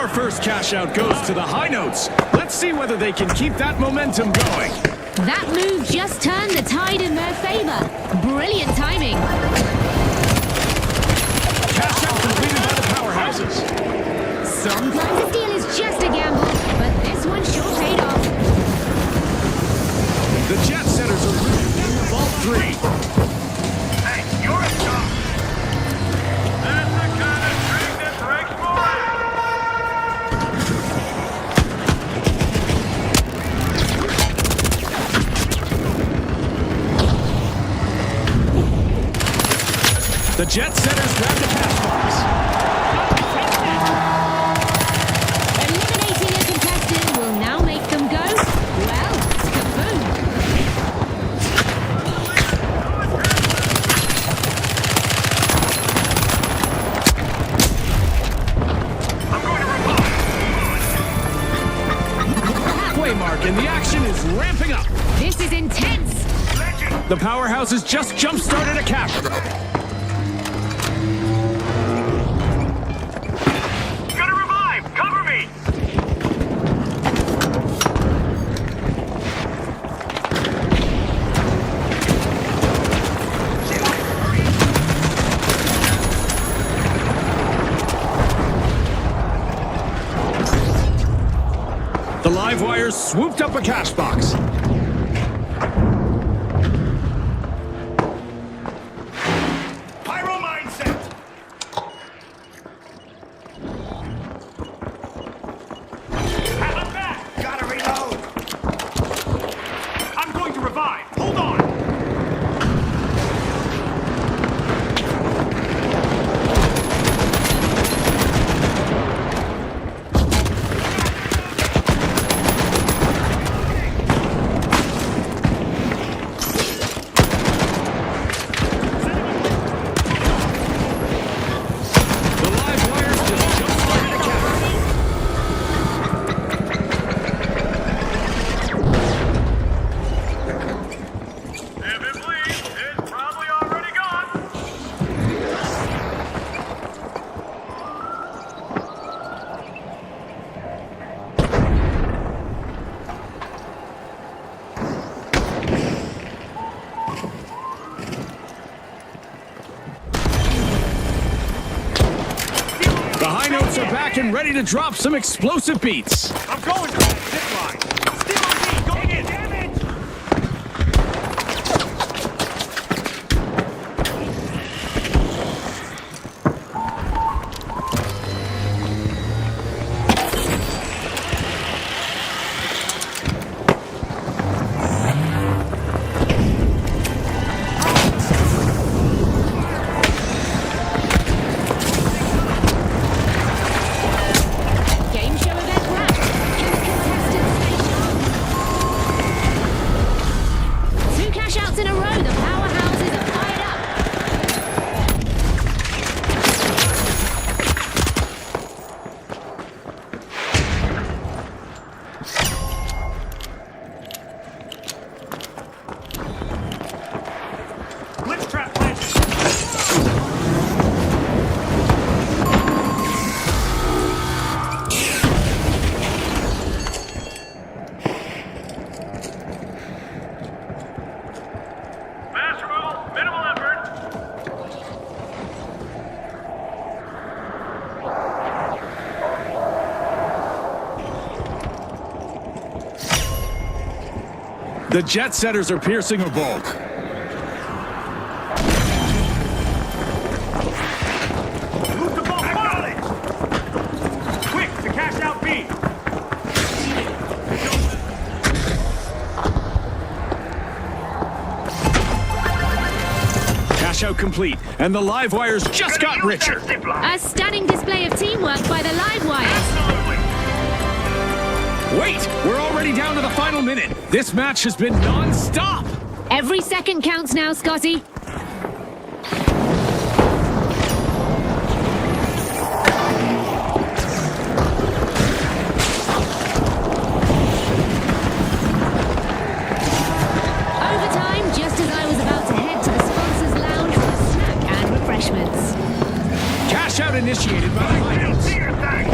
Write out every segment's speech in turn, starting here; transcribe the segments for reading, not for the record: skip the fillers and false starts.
Their first cash out goes to the high notes. Let's see whether they can keep that momentum going. That move just turned the tide in their favor. Brilliant timing. Cash out completed by the powerhouses. Sometimes a deal is just a gamble, but this one sure paid off. The jet setters are rooted in the Vault 3. Hey, you're a star. That's the kind of drink that breaks The jet setters grab the cash box. Eliminating a contestant will now make them go, well, kaboom. I'm going to revive. Halfway mark and the action is ramping up. This is intense. Legend. The powerhouses just jump-started a cash throw. Gonna revive. Cover me. The live wires swooped up a cash box. Pyro mindset. Have him back. Gotta reload. I'm going to revive. Hold on. The live wires just jump-started a cash. If it bleeds, it's probably already gone. The high notes are back and ready to drop some explosive beats. I'm going to that zip line. Still on me. Going in. Damage. Game show event wrapped. Can the contestants stay sharp? 2 cash outs in a row. The powerhouses are fired up. Glitch trap planted. Fast removal, minimal effort. The jet setters are piercing a vault. Move the ball. Acknowledge. Quick to cash out B. Cash out complete, and the live wires just got richer. Zip line. A stunning display of teamwork by the live wires. Absolutely. Wait, we're already down to the final minute. This match has been non-stop. Every second counts now, Scotty. Overtime, just as I was about to head to the sponsors' lounge for a snack and refreshments. Cash out initiated by the high notes. See your thing.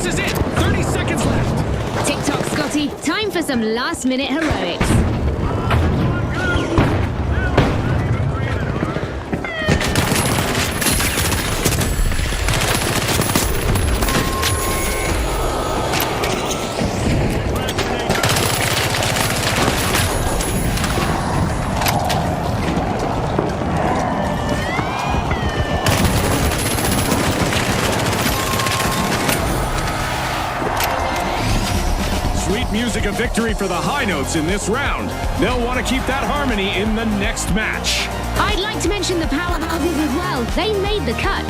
This is it. 30 seconds left. Tick tock, Scotty. Time for some last-minute heroics. Sweet music of victory for the High Notes in this round. They'll want to keep that harmony in the next match. I'd like to mention the powerhouses as well. They made the cut.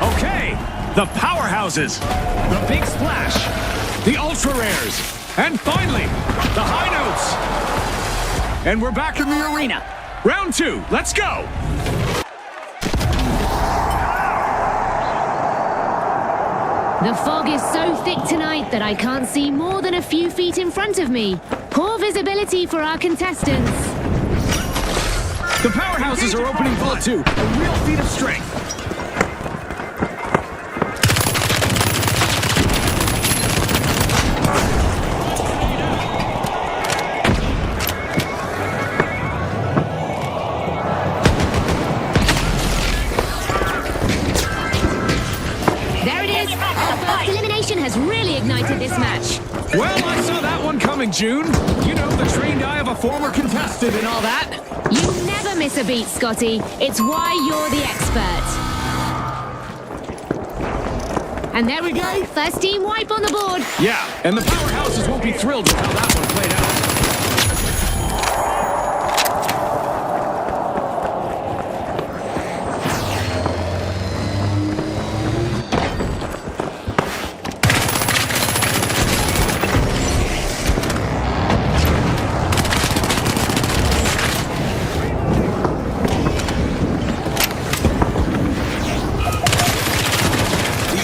Okay, the powerhouses, the Big Splash, the Ultra Rares, and finally, the High Notes. And we're back in the arena. Round 2, let's go. The fog is so thick tonight that I can't see more than a few feet in front of me. Poor visibility for our contestants. The powerhouses are opening Vault 2, a real feat of strength. There it is. Our first elimination has really ignited this match. Well, I saw that one coming, June. You know, the trained eye of a former contestant and all that. You never miss a beat, Scotty. It's why you're the expert. And there we go. First team wipe on the board. Yeah, and the powerhouses won't be thrilled with how that one played out.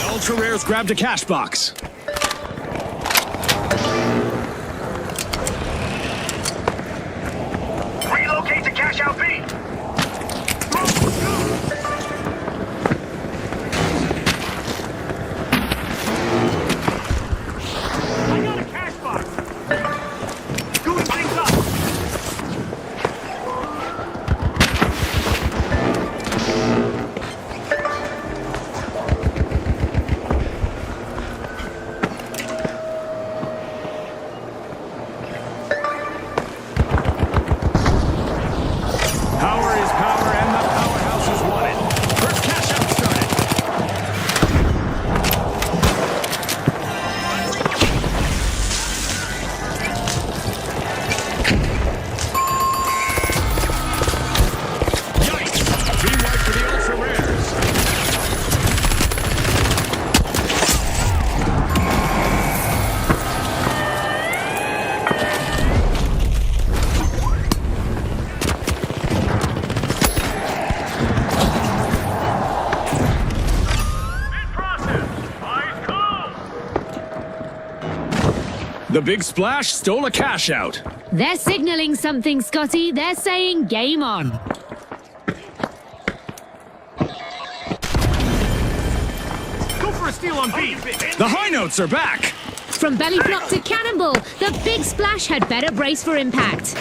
Ultra Rares grabbed a cash box. Relocate to cash out B. I got a cash box. Doing things up. Power is power, and the powerhouses want it. First cash out started. Yikes! Team wipe for the Ultra Rares. In process. Eyes cool. The Big Splash stole a cash out. They're signaling something, Scotty. They're saying game on. Go for a steal on B. The High Notes are back. From belly flop to cannonball, the Big Splash had better brace for impact.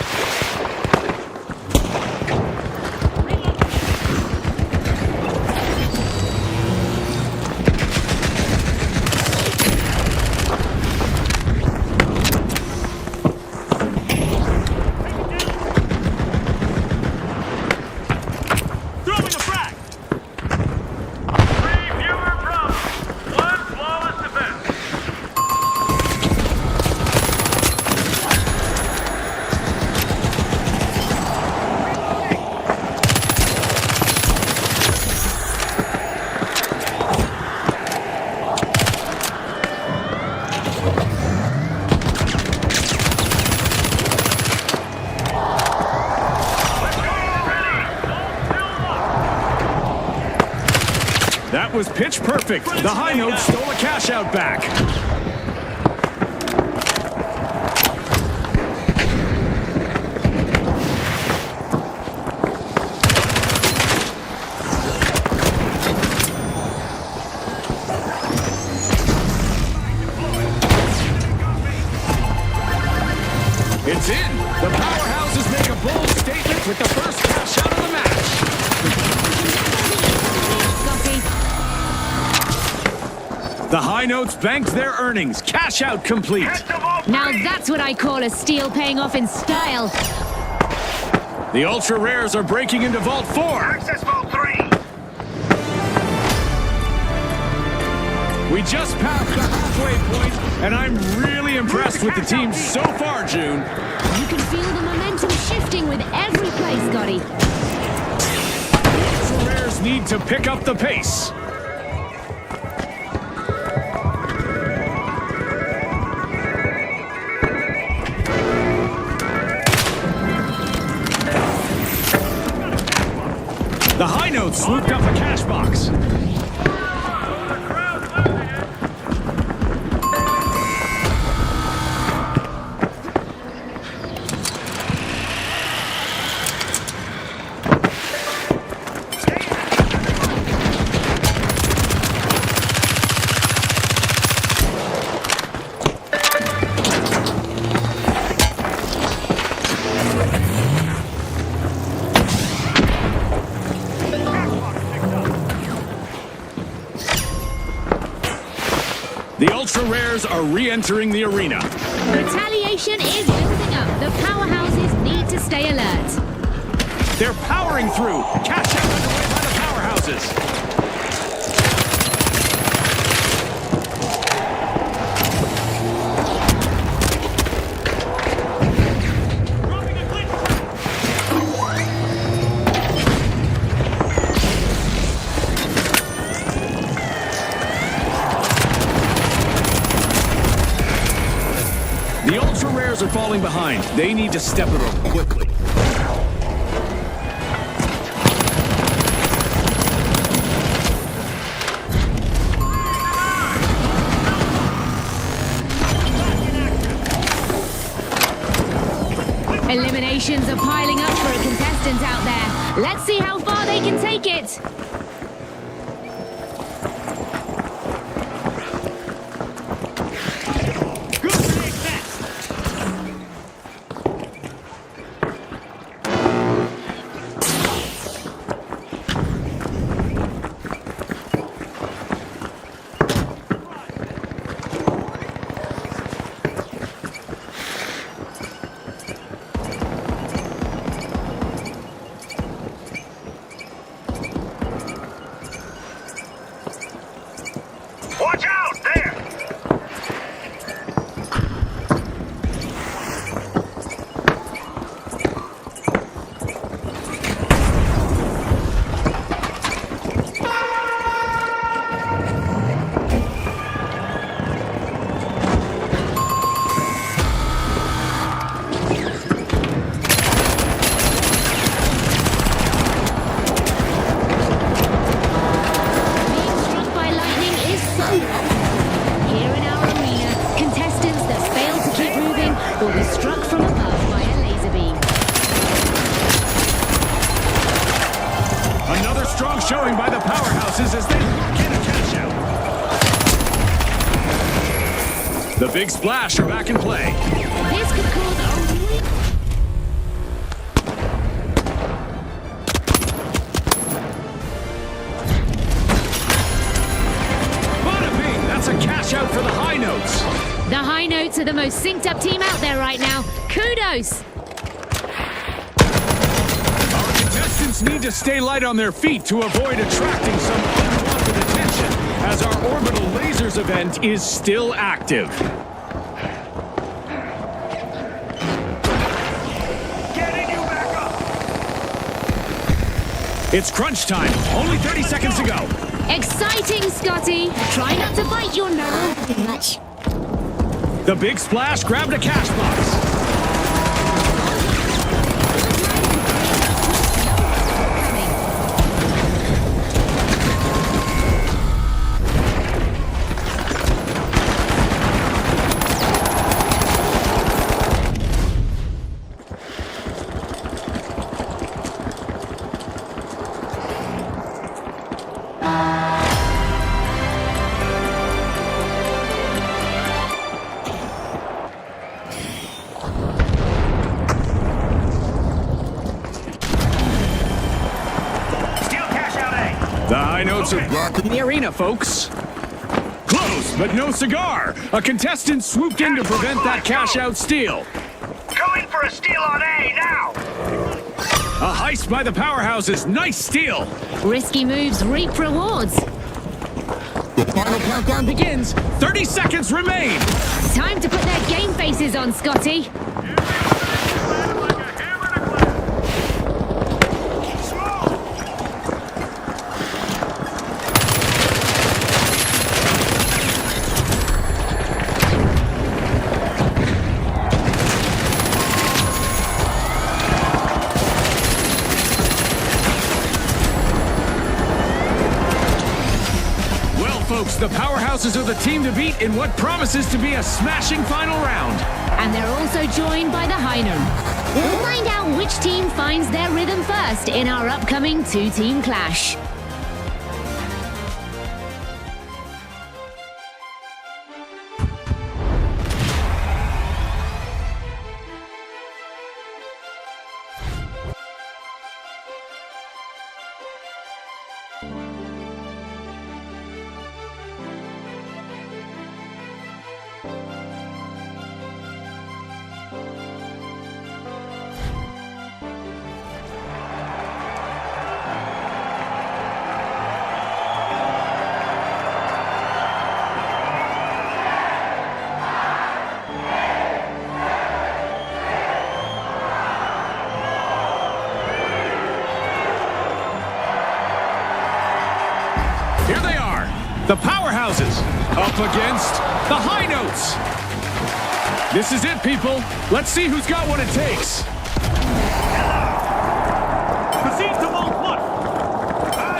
That was pitch perfect. The high note stole a cash out back. It's in. The powerhouses make a bold statement with the first cash out of the match. Scotty. The high notes banked their earnings. Cash out complete. Get to vault Now 3. that's what I call a steal paying off in style. The ultra rares are breaking into Vault 4. Access vault 3. We just passed the halfway point, and I'm really impressed with the team so far, June. You can feel the momentum shifting with every play, Scotty. The ultra rares need to pick up the pace. The high notes swooped up a cash box. The ultra rares are re-entering the arena. Retaliation is building up. The powerhouses need to stay alert. They're powering through. Cash out underway by the powerhouses. The ultra rares are falling behind. They need to step it up quickly. Eliminations are piling up for a contestant out there. Let's see how far they can take it. Watch out! There! Being struck by lightning is so common. Here in our arena, contestants that fail to keep moving will be struck from above by a laser beam. Another strong showing by the powerhouses as they lock in a cash out. The big splash are back in play. This could cause a real... Bada bing! That's a cash out for the high notes. The high notes are the most synced up team out there right now. Kudos! Our contestants need to stay light on their feet to avoid attracting some unwanted attention, as our Orbital Lasers event is still active. Getting you back up! It's crunch time. Only 30 seconds to go. Exciting, Scotty! Try not to bite your nose too much. The big splash grabbed a cash box. The high notes are back in the arena, folks. Close, but no cigar. A contestant swooped in to prevent that cash-out steal. Going for a steal on A now! A heist by the powerhouses. Nice steal. Risky moves reap rewards. The final countdown begins. 30 seconds remain. Time to put their game faces on, Scotty. Folks, the powerhouses are the team to beat in what promises to be a smashing final round. And they're also joined by the High Note. We'll find out which team finds their rhythm first in our upcoming two-team clash. Here they are, the powerhouses, up against the high notes. This is it, people. Let's see who's got what it takes. Proceed to vault one.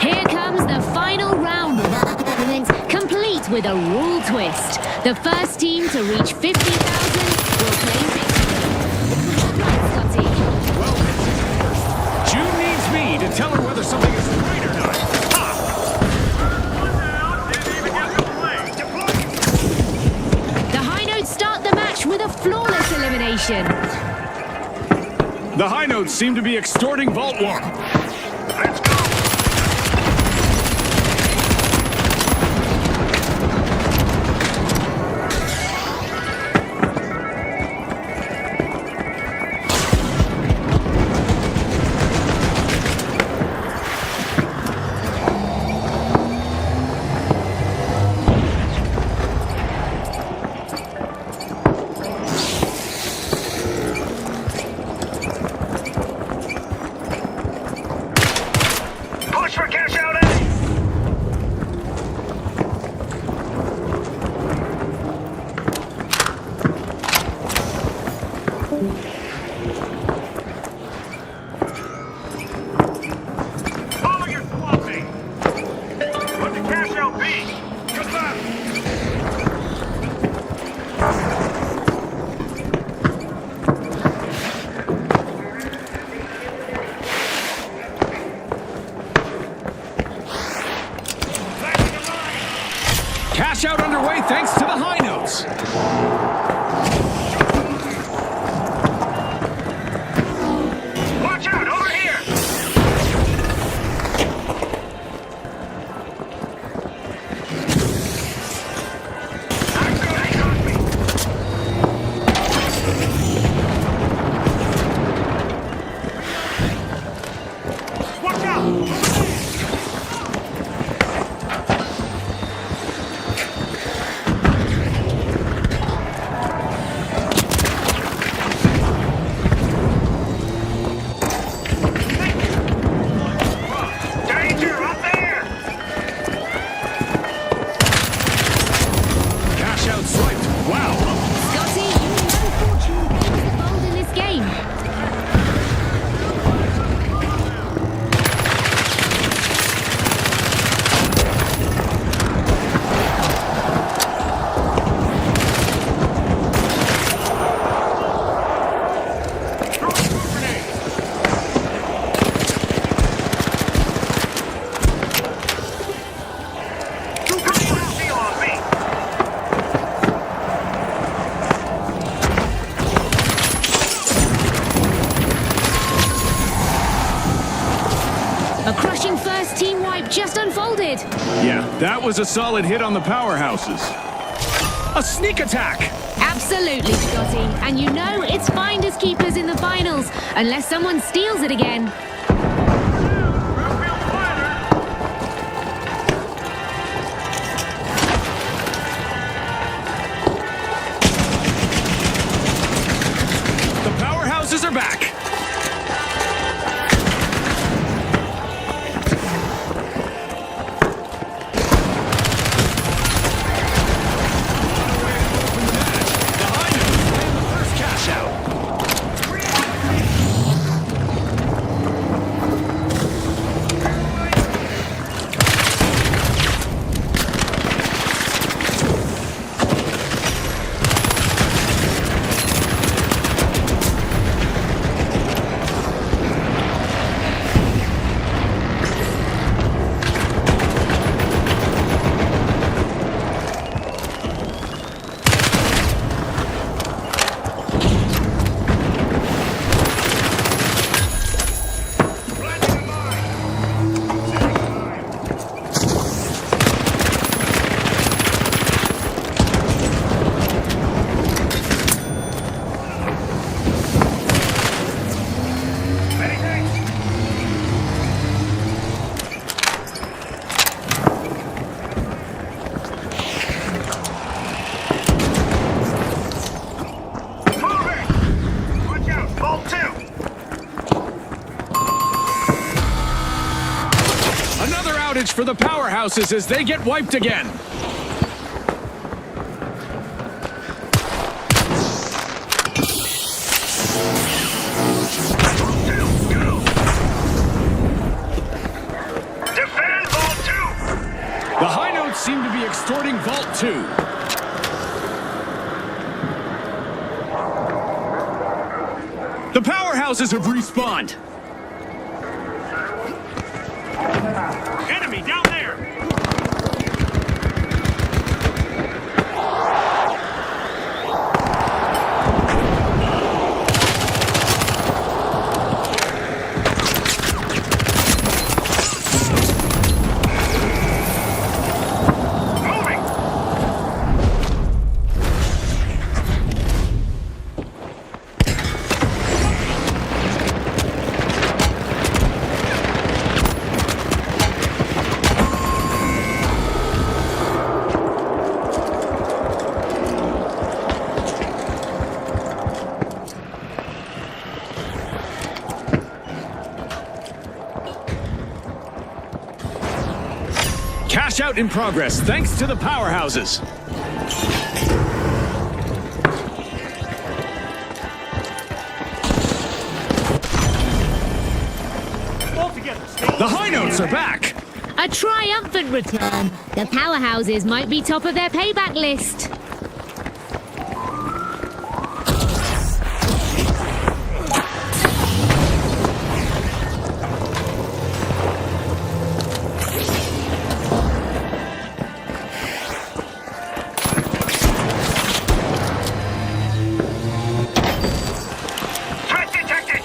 Here comes the final round of our tournament, complete with a rule twist. The first team to reach 50,000 will claim victory. Scotty. Well, June needs me to tell her whether something is right or not. The High Notes start the match with a flawless elimination. The high notes seem to be extorting Vault 1. Let's go! Push for cash out A! Follow your squad mate! Put the cash out B! Good luck! Cash out underway thanks to the high notes. Watch out, over here! Not good, I got me! Watch out! Danger, up there! Cash out swiped. Wow. Scotty, you know fortune favors the bold in this game. Steal on me! A crushing first first team wipe just unfolded. Yeah, that was a solid hit on the powerhouses. A sneak attack! Absolutely, Scotty. And you know it's finders keepers in the finals, unless someone steals it again. Battlefield fighter. The powerhouses are back! The High Notes land the first cash out. Planting a mine. Many thanks. Moving! Watch out, Vault 2! Another outage for the powerhouses as they get wiped again. Defend Vault 2! The High Notes seem to be extorting Vault 2. The powerhouses have respawned. Enemy down there! Moving! Cash out in progress thanks to the powerhouses. All together, stay. The High Notes are back. A triumphant return. The powerhouses might be top of their payback list. Threat detected!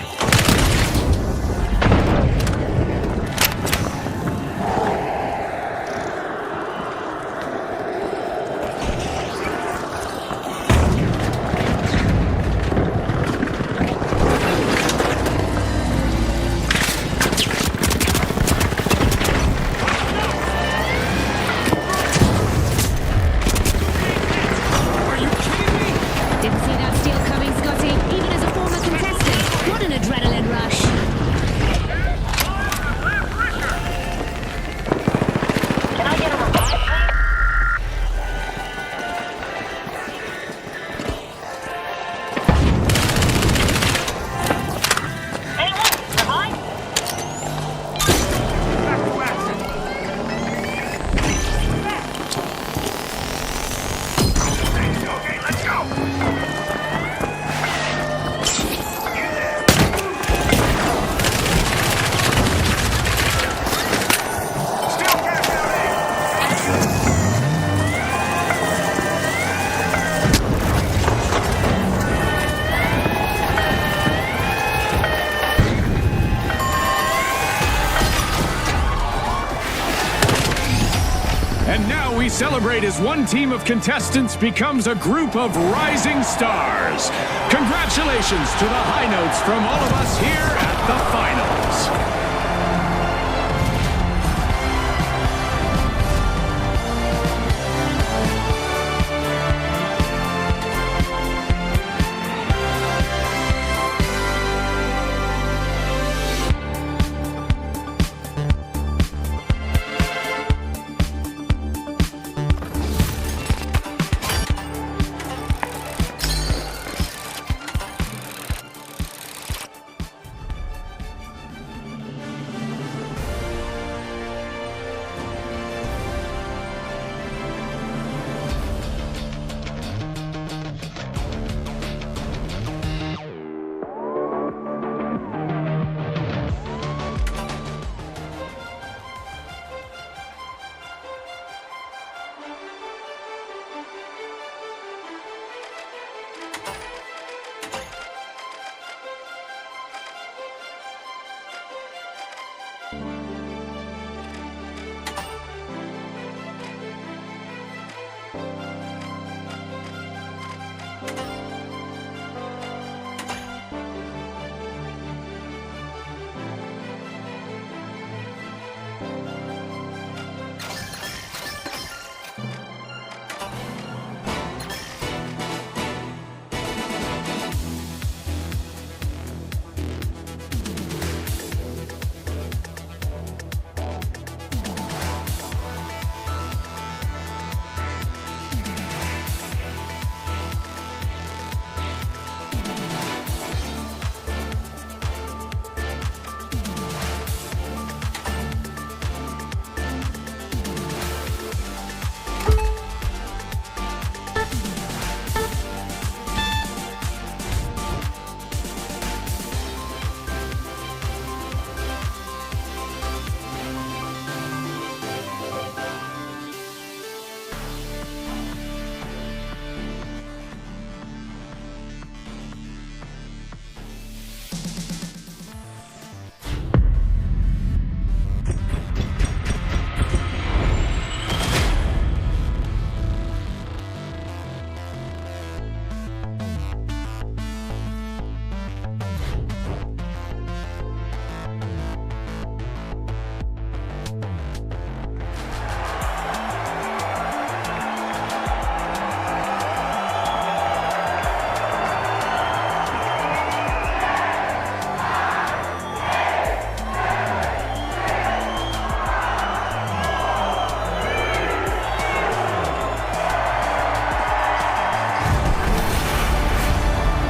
And now we celebrate as one team of contestants becomes a group of rising stars. Congratulations to the high notes from all of us here at the finals.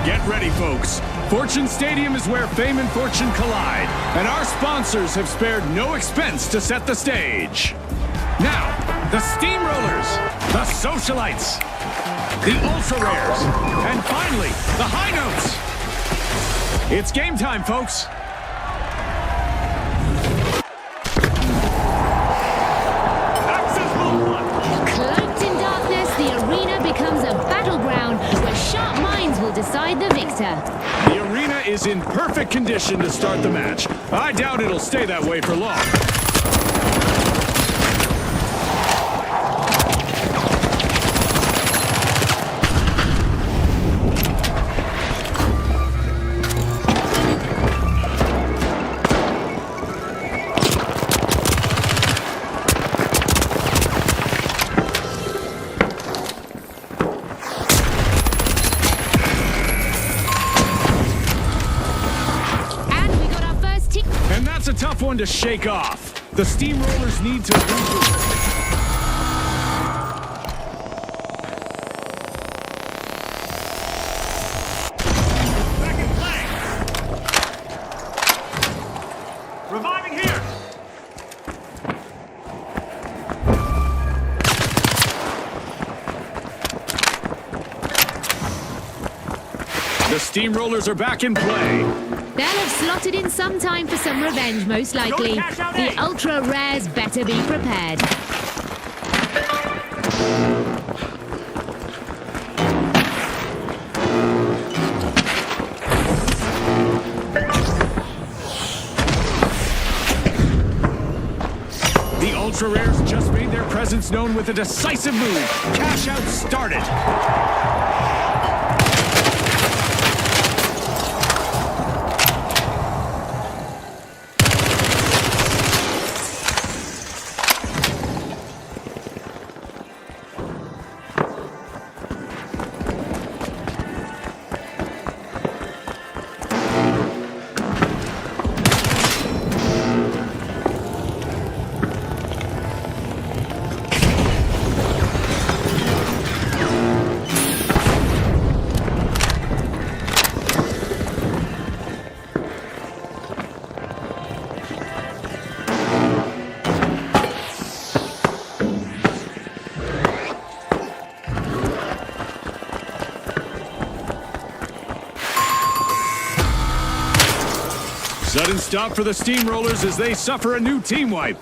Get ready, folks. Fortune Stadium is where fame and fortune collide, and our sponsors have spared no expense to set the stage. Now, the Steamrollers, the Socialites, the Ultra Rares, and finally, the High Notes. It's game time, folks. Cloaked in darkness, the arena becomes a battleground where sharp minds will decide the victor. The arena is in perfect condition to start the match. I doubt it'll stay that way for long. A tough one to shake off. The Steamrollers need to regroup. Second flank. Reviving here. The Steamrollers are back in play. They'll have slotted in some time for some revenge, most likely. The Ultra Rares better be prepared. The Ultra Rares just made their presence known with a decisive move. Cash out started. Sudden stop for the Steamrollers as they suffer a new team wipe.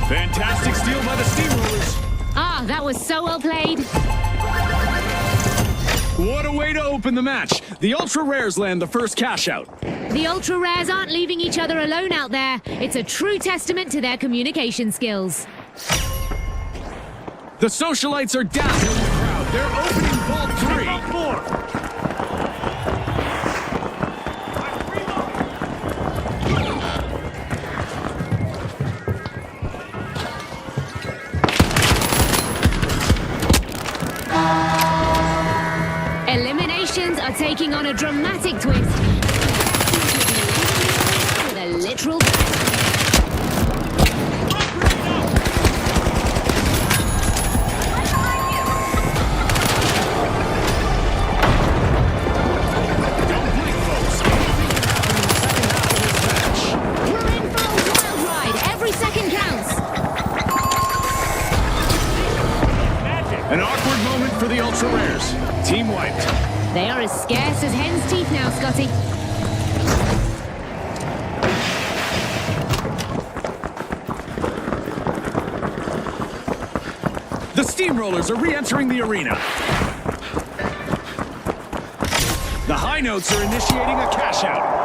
Fantastic steal by the Steamrollers. Ah, that was so well played. What a way to open the match. The Ultra Rares land the first cash out. The Ultra Rares aren't leaving each other alone out there. It's a true testament to their communication skills. The Socialites are dazzling the crowd. They're opening Vault 3. Eliminations are taking on a dramatic twist. With a literal... An awkward moment for the Ultra Rares. Team wiped. They are as scarce as hen's teeth now, Scotty. The Steamrollers are re-entering the arena. The High Notes are initiating a cash out.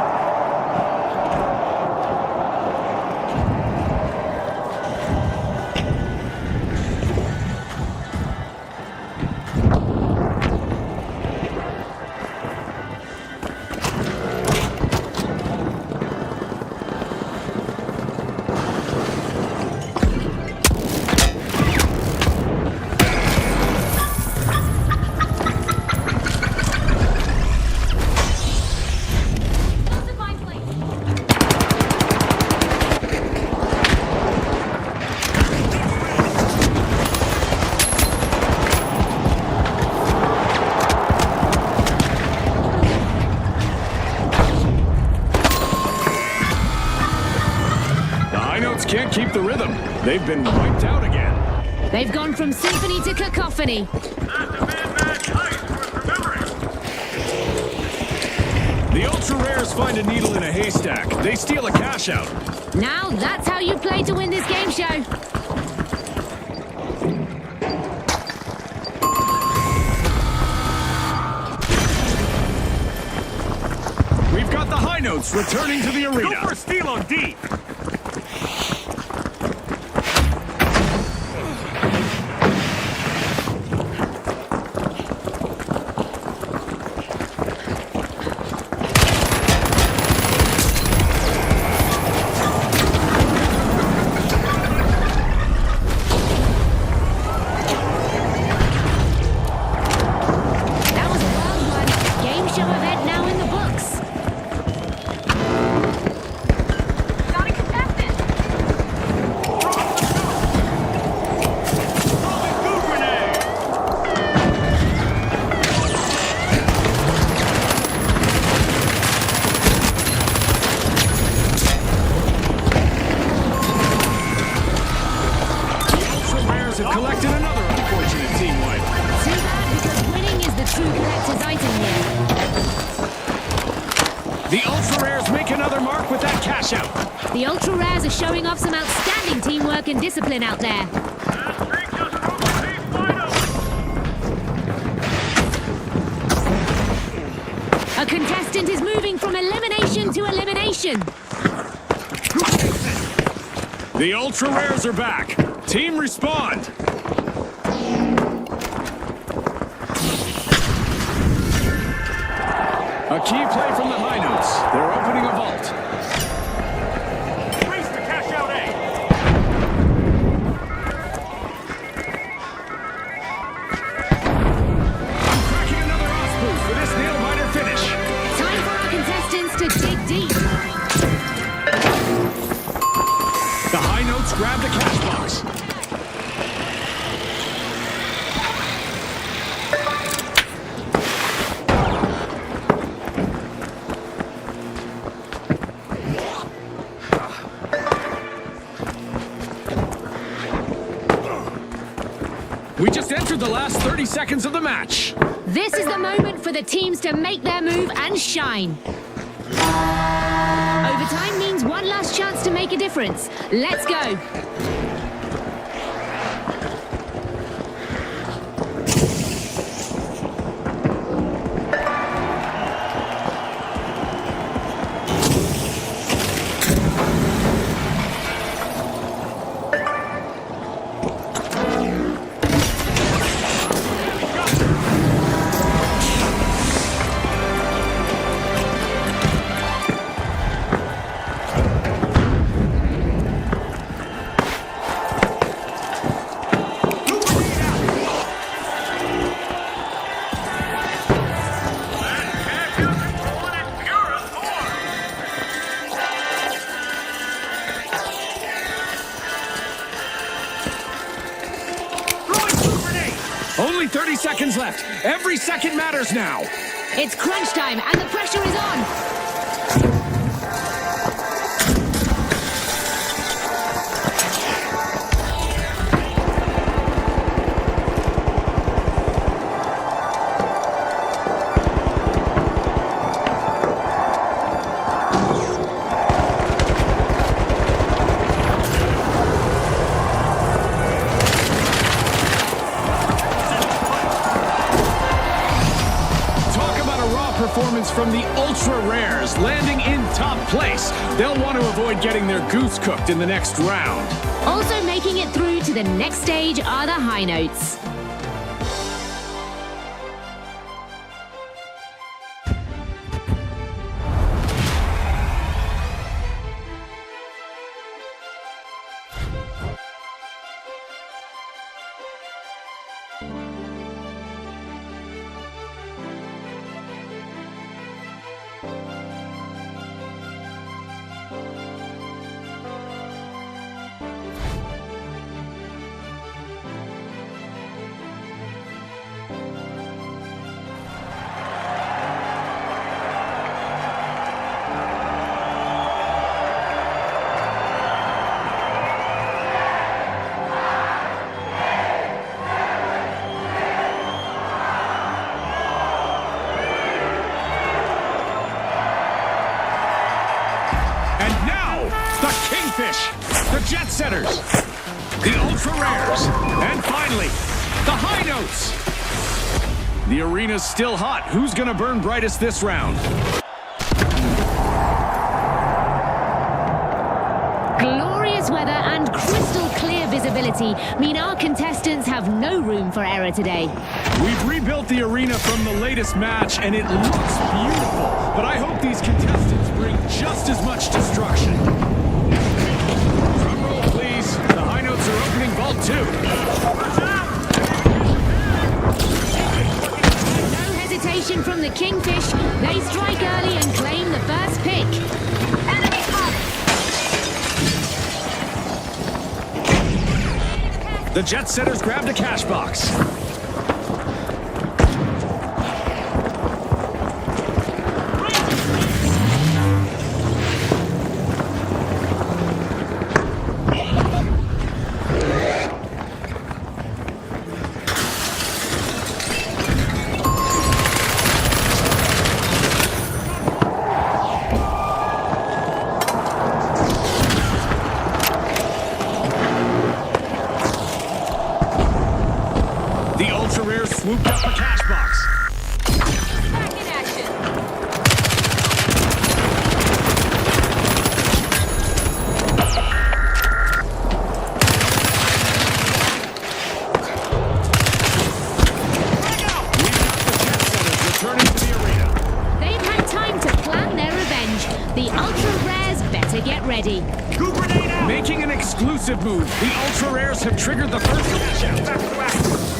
Can't keep the rhythm. They've been wiped out again. They've gone from symphony to cacophony. The Ultra Rares find a needle in a haystack. They steal a cash out. Now that's how you play to win this game show. We've got the High Notes returning to the arena. Go for a steal on D. make another mark with that cash out. The Ultra Rares are showing off some outstanding teamwork and discipline out there. That streak just broke the big final. A contestant is moving from elimination to elimination. The Ultra Rares are back. Team respond. A key play from the High Notes. They're opening a vault. Race to cash out A. Cracking another off boost for this nail-biter finish. Time for our contestants to dig deep. The High Notes grab the cash box. We just entered the last 30 seconds of the match. This is the moment for the teams to make their move and shine. Overtime means one last chance to make a difference. Let's go. Only 30 seconds left. Every second matters now. It's crunch time and the pressure is on. Performance from the Ultra Rares, landing in top place. They'll want to avoid getting their goose cooked in the next round. Also making it through to the next stage are the High Notes. The Jet Setters, the Ultra Rares, and finally, the High Notes. The arena's still hot. Who's gonna burn brightest this round? Glorious weather and crystal clear visibility mean our contestants have no room for error today. We've rebuilt the arena from the latest match, and it looks beautiful. But I hope these contestants bring just as much destruction. Drum roll, please. The High Notes are opening Vault 2. No hesitation from the Kingfish. They strike early and claim the first pick. Enemy up. The Jet Setters grabbed a cash box. The Ultra Rares swooped up a cash box. Back in action. Returning to the arena. They've had time to plan their revenge. The Ultra Rares better get ready. Goo grenade out! Making an exclusive move, the Ultra Rares have triggered the first cash out. Back to back.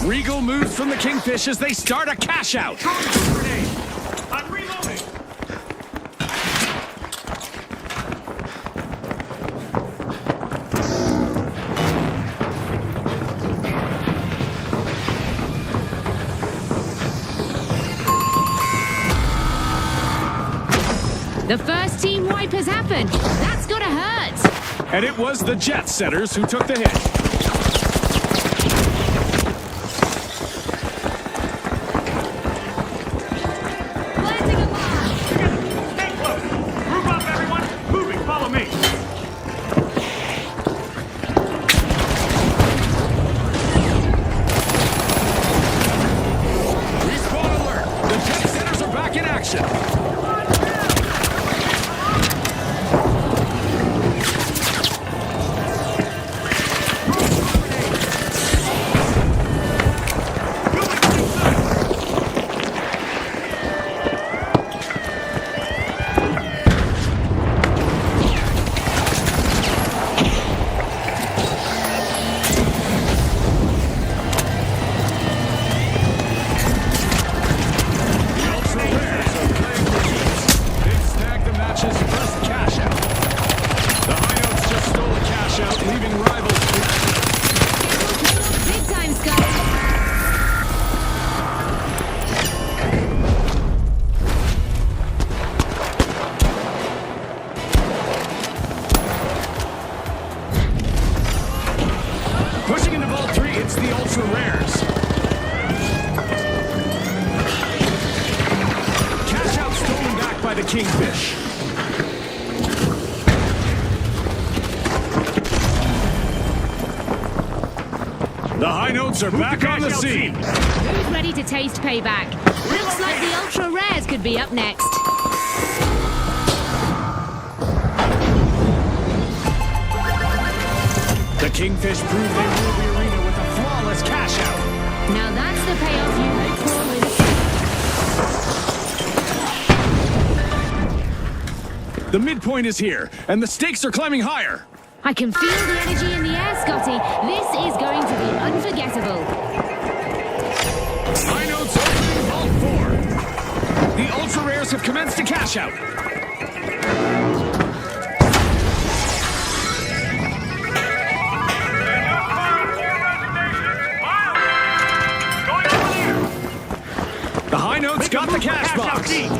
Regal moves from the Kingfish as they start a cash out. Grenade. I'm reloading. The first team wipe has happened. That's gotta hurt. And it was the Jet Setters who took the hit. Planting a bomb. Stay close. Group up, everyone. Moving. Follow me. Respawn alert! The Jet Setters are back in action. The Ultra Rares are playing for keeps. They've snagged the match's first cash out. The High Notes just stole a cash out, leaving rivals free. Big time, Scott. Pushing into Vault 3, it's the Ultra Rares. Cash out stolen back by the Kingfish. The High Notes are back on the cash out scene. team. Who's ready to taste payback? Looks like the Ultra Rares could be up next. The Kingfish proved they rule the arena with a flawless cash out. Now that's the payoff you look for with The midpoint is here, and the stakes are climbing higher. I can feel the energy in the air, Scotty. This is going to be unforgettable. High Notes opening Vault 4. The Ultra Rares have commenced a cash out. Going over there. The High Notes got the cash Cash out box. deep.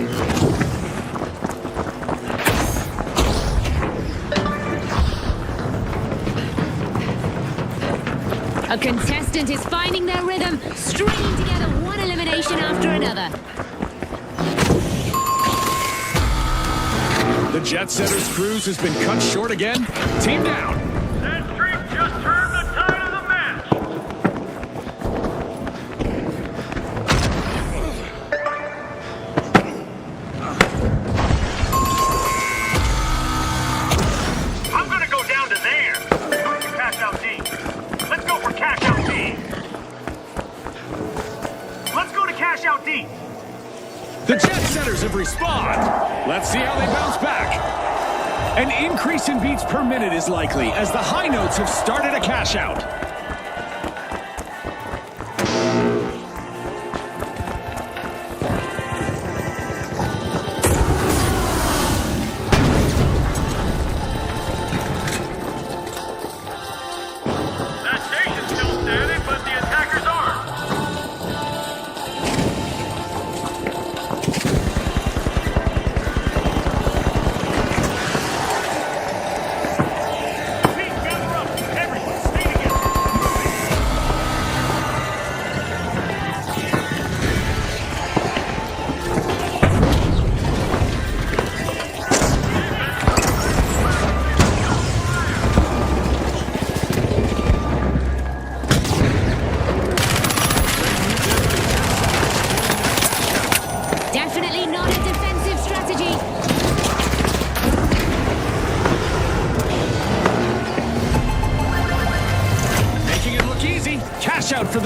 A contestant is finding their rhythm, stringing together one elimination after another. The Jet Setters cruise has been cut short again. Team down. That streak just turned the tide of the match. I'm gonna go down to there. Move to cash out D. Let's go for cash out D. Let's go to cash out D. The Jet Setters have respawned. Let's see how they bounce back. An increase in beats per minute is likely as the High Notes have started a cash out.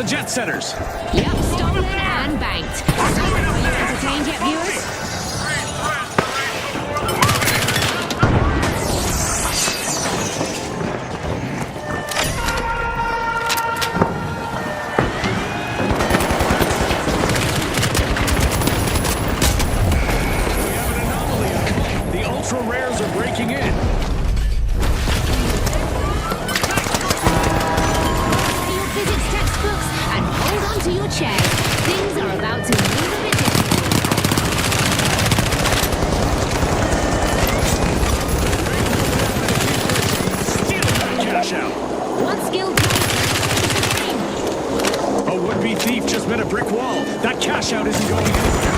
the Jet Setters. Yep, stolen and banked. So, are you entertained yet, viewers? The Ultra Rares are breaking in. Your physics textbooks and hold on to your chairs. Things are about to move a bit differently. Steal that cash out. One skill point. A would-be thief just met a brick wall. That cash out isn't going anywhere.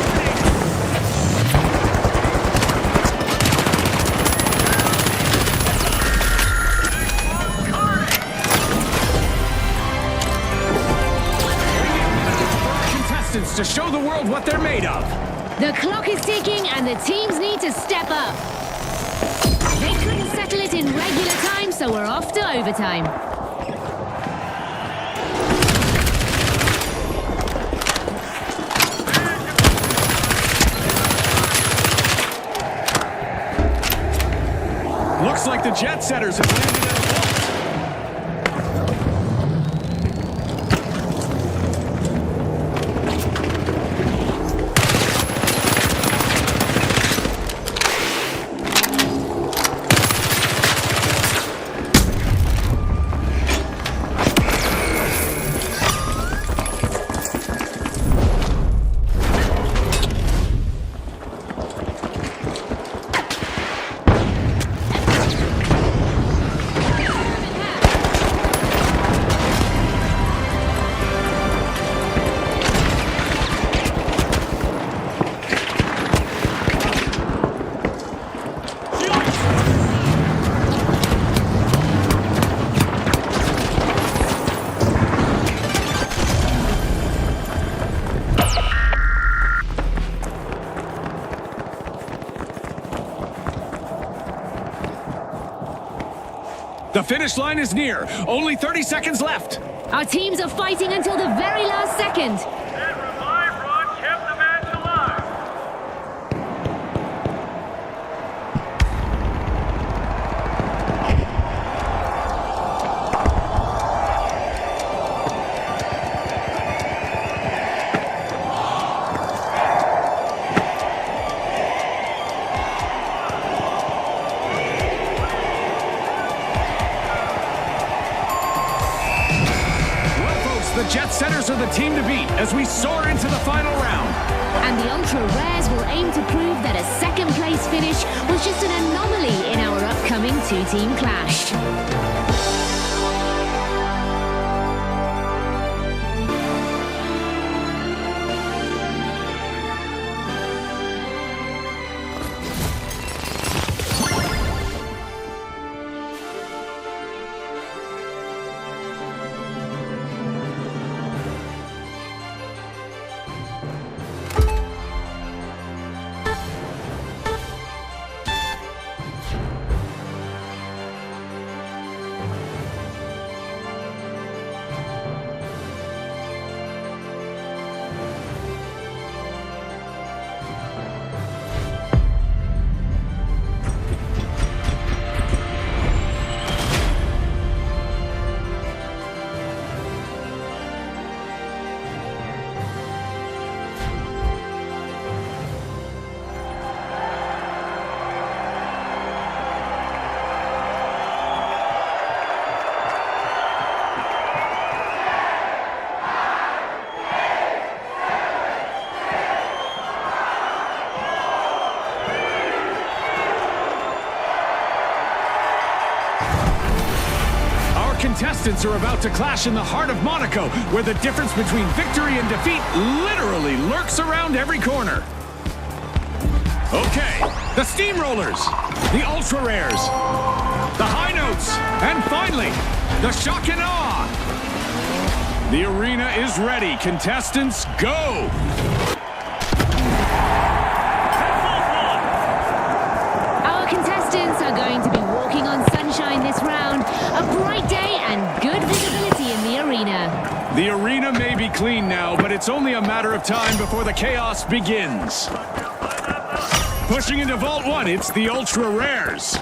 Contestants to show the world what they're made of. The clock is ticking and the teams need to step up. They couldn't settle it in regular time, so we're off to overtime. Looks like the Jet Setters have landed at a vault. The finish line is near. Only 30 seconds left. Our teams are fighting until the very last second. And Revive Rod kept the match alive. The Jet Setters are the team to beat as we soar into the final round. And the Ultra Rares will aim to prove that a second place finish was just an anomaly in our upcoming two-team clash. Contestants are about to clash in the heart of Monaco, where the difference between victory and defeat literally lurks around every corner. Okay, the Steamrollers, the Ultra Rares, the High Notes, and finally, the Shock and Awe. The arena is ready. Contestants, go! Our contestants are going to be walking on sunshine this round. A bright day and good visibility in the arena. The arena may be clean now, but it's only a matter of time before the chaos begins. Pushing into Vault 1, it's the Ultra Rares.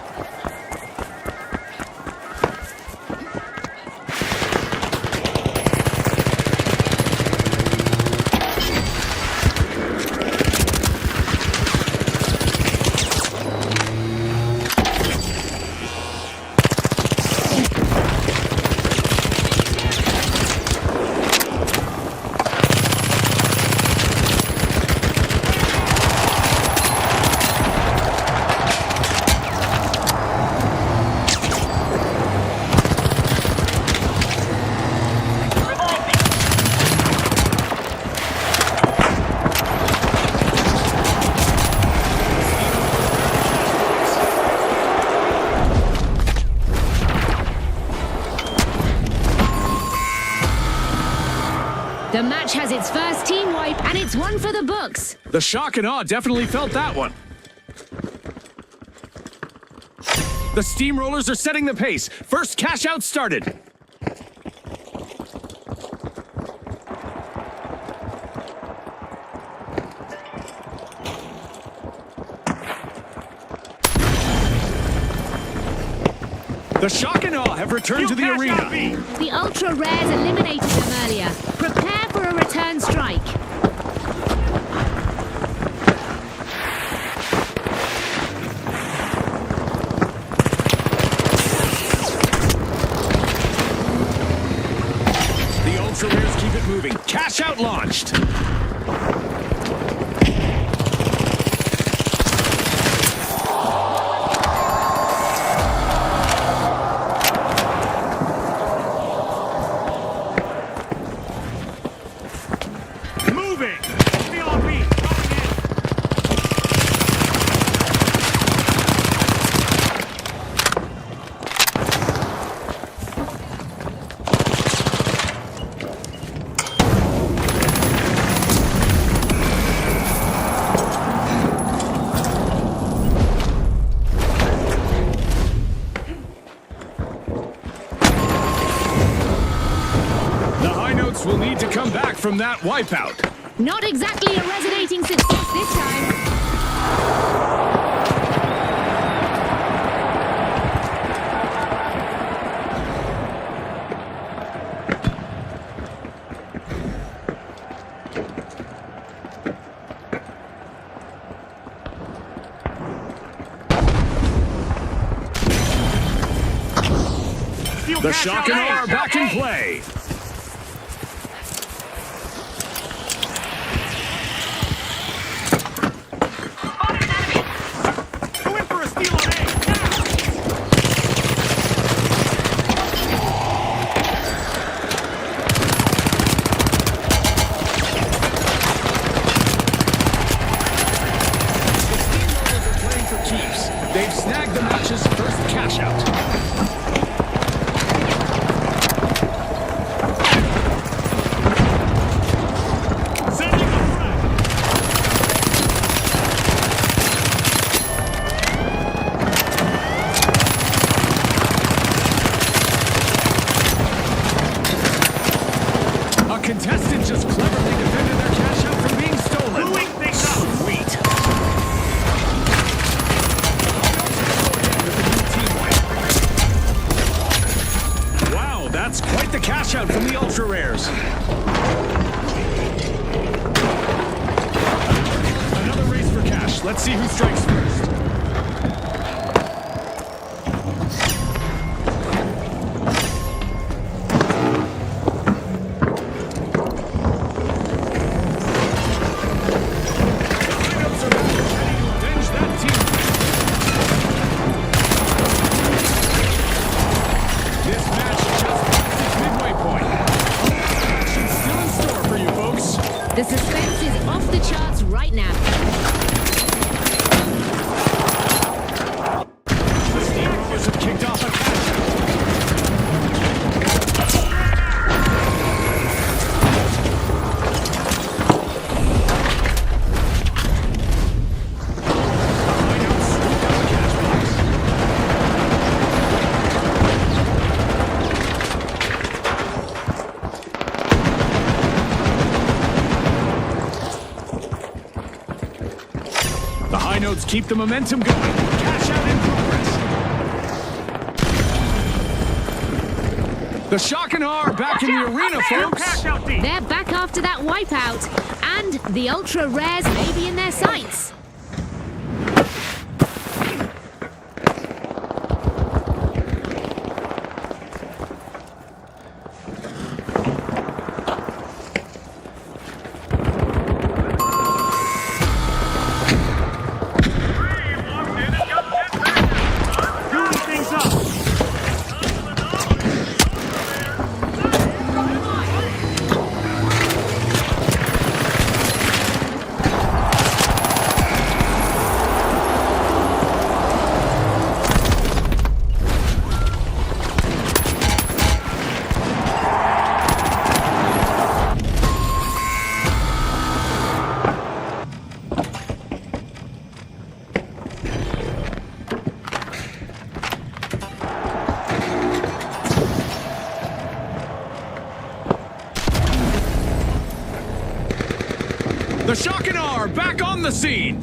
The match has its first team wipe, and it's one for the books. The shock and awe definitely felt that one. The Steamrollers are setting the pace. First cash out started. The shock and awe have returned to the arena. The Ultra Rares eliminated them earlier. Prepare for a return strike. The Ultra Rares keep it moving. Cash out launched. Will need to come back from that wipeout. Not exactly a resonating success this time. The shock and awe are back in play. They've snagged the match's first cash out. Sending a frag. A contestant just cleverly defended their cash out from being stolen. Moving things up. Sweet. That's quite the cash out from the Ultra Rares. Another race for cash. Let's see who strikes first. The suspense is off the charts right now. notes keep the momentum going. Cash out in progress. The Shock and Awe are back in the arena, folks. Cash out deep. They're back after that wipeout, and the ultra rares may be in their sights. Doing things up. The Shock and Awe are back on the scene.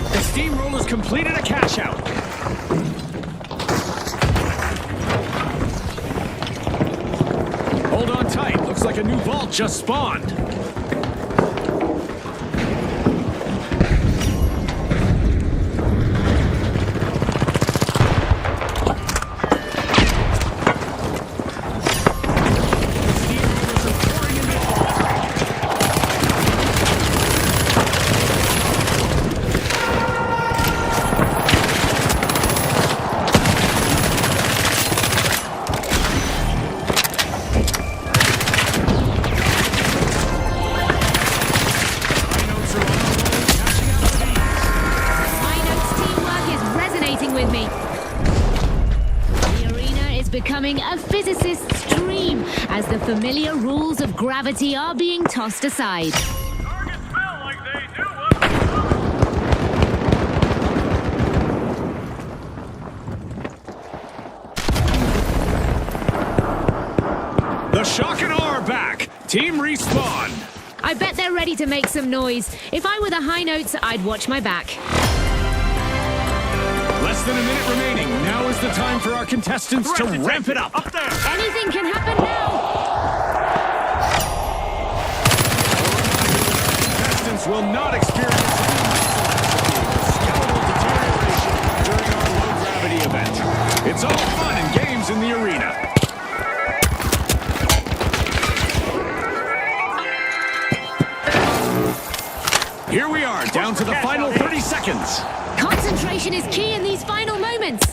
The Steamrollers completed a cash out. Hold on tight. Looks like a new vault just spawned. With me. The arena is becoming a physicist's dream as the familiar rules of gravity are being tossed aside. Targets fell like they do. The Shock and Awe are back. Team Respawn. I bet they're ready to make some noise. If I were the High Notes, I'd watch my back. Less than a minute remaining. Now is the time for our contestants to ramp it up. Up there. Anything can happen now. Contestants will not experience skeletal deterioration during our low-gravity event. It's all fun and games in the arena. Here we are, down to the final 30 seconds. Concentration is key in these final moments.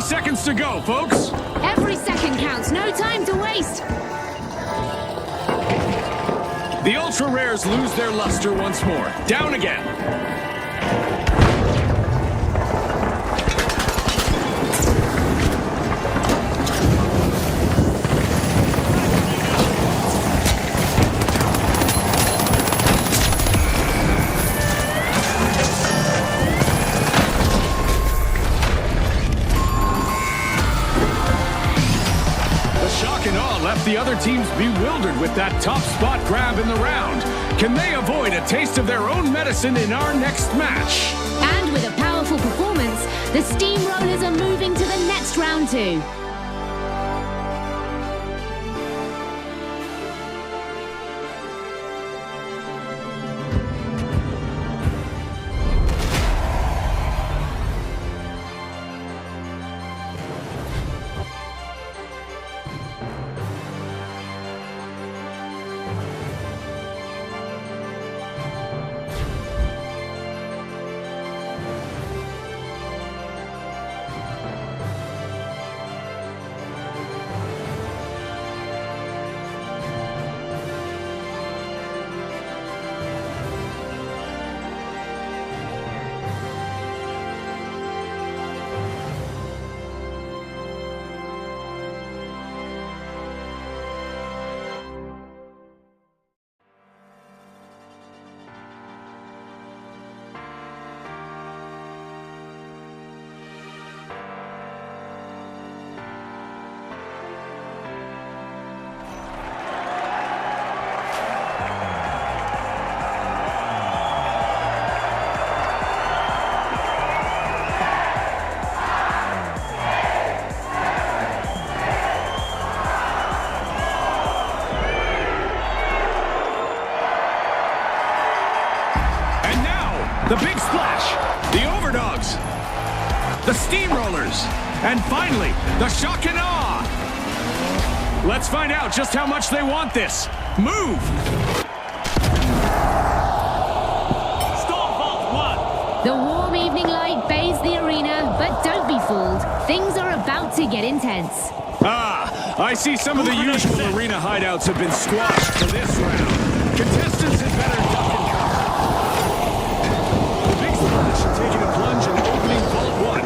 Seconds to go, folks. Every second counts. No time to waste. The Ultra Rares lose their luster once more. Down again. Left the other teams bewildered with that top spot grab in the round. Can they avoid a taste of their own medicine in our next match? And with a powerful performance, the Steamrollers are moving to the next round 2. the Big Splash, the Overdogs, the Steamrollers, and finally, the Shock and Awe. Let's find out just how much they want this. Move! Storm Vault 1. The warm evening light bathes the arena, but don't be fooled. Things are about to get intense. Ah, I see some of the usual arena hideouts have been squashed for this round. Contestants had better duck and cover. The Big Splash are taking a plunge and opening Vault 1.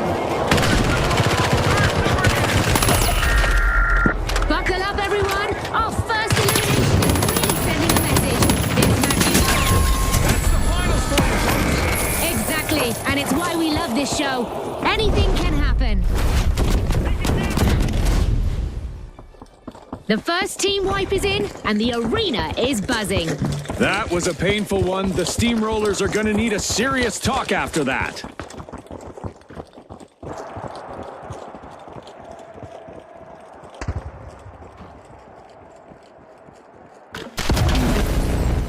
Buckle up, everyone. Our first elimination is really sending a message. This match is on. That's the finals for you, folks. Exactly, and it's why we love this show. Anything can happen. The first team wipe is in, and the arena is buzzing. That was a painful one. The Steamrollers are going to need a serious talk after that.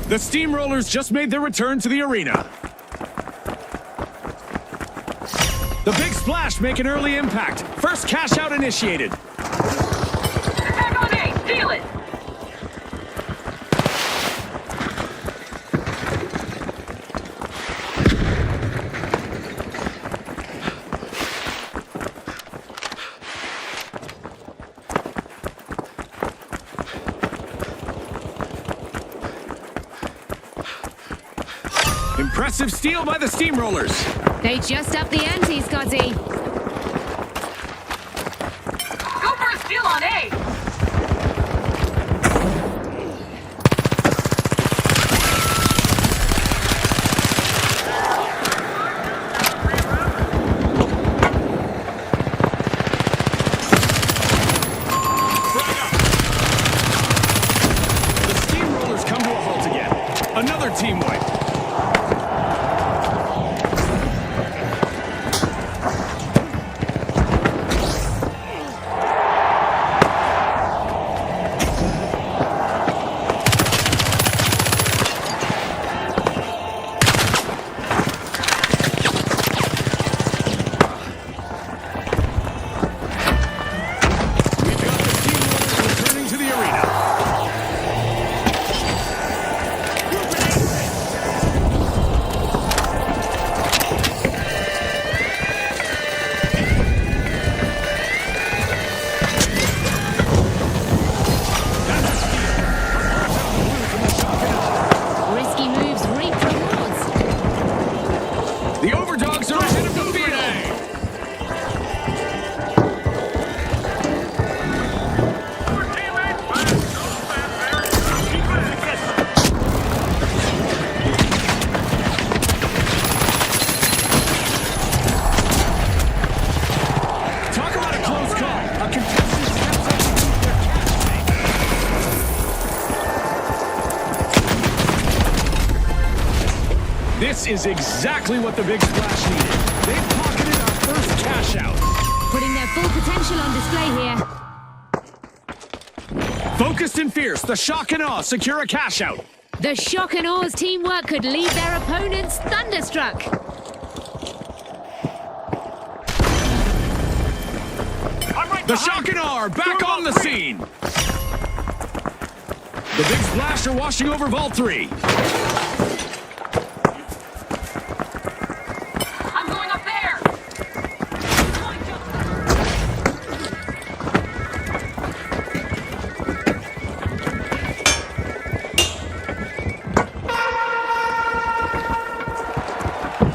The Steamrollers just made their return to the arena. The Big Splash make an early impact. First cash out initiated. Attack on A! Steal it! Impressive steal by the Steamrollers. They just upped the ante, Scotty. Go for a steal on A! The Steamrollers come to a halt again. Another team wipe. We've got the Steamrollers returning to the arena. Risky moves reap rewards. The Overdogs are ahead of the field. Our teammates back. No fanfare. Keep back. Talk about a close call. A contestant steps up to meet their catchmate. This is exactly what the Big Splash needed. They've pocketed our first cash out. Putting their full potential on display here. Focused and fierce, the Shock and Awe secure a cash out. The Shock and Awe's teamwork could leave their opponents thunderstruck. I'm right The behind Shock and you. Awe are back on the scene. The Big Splash are washing over Vault 3. I'm going up there!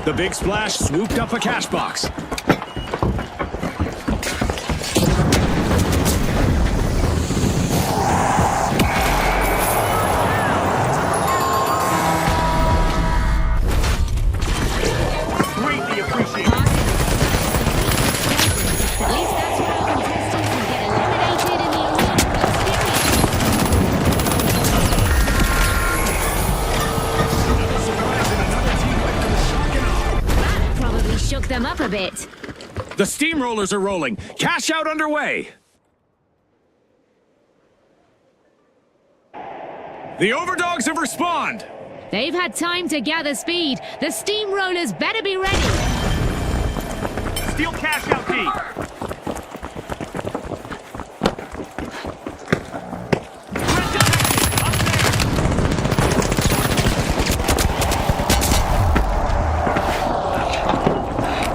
The Big Splash swooped up a cash box. Greatly appreciated. At least that's where our contestants can get eliminated in the arena experience. That probably shook them up a bit. The Steamrollers are rolling. Cash out underway. The Overdogs have respawned. They've had time to gather speed. The steamrollers better be ready. Steal cash out D. Threat detected. Up there.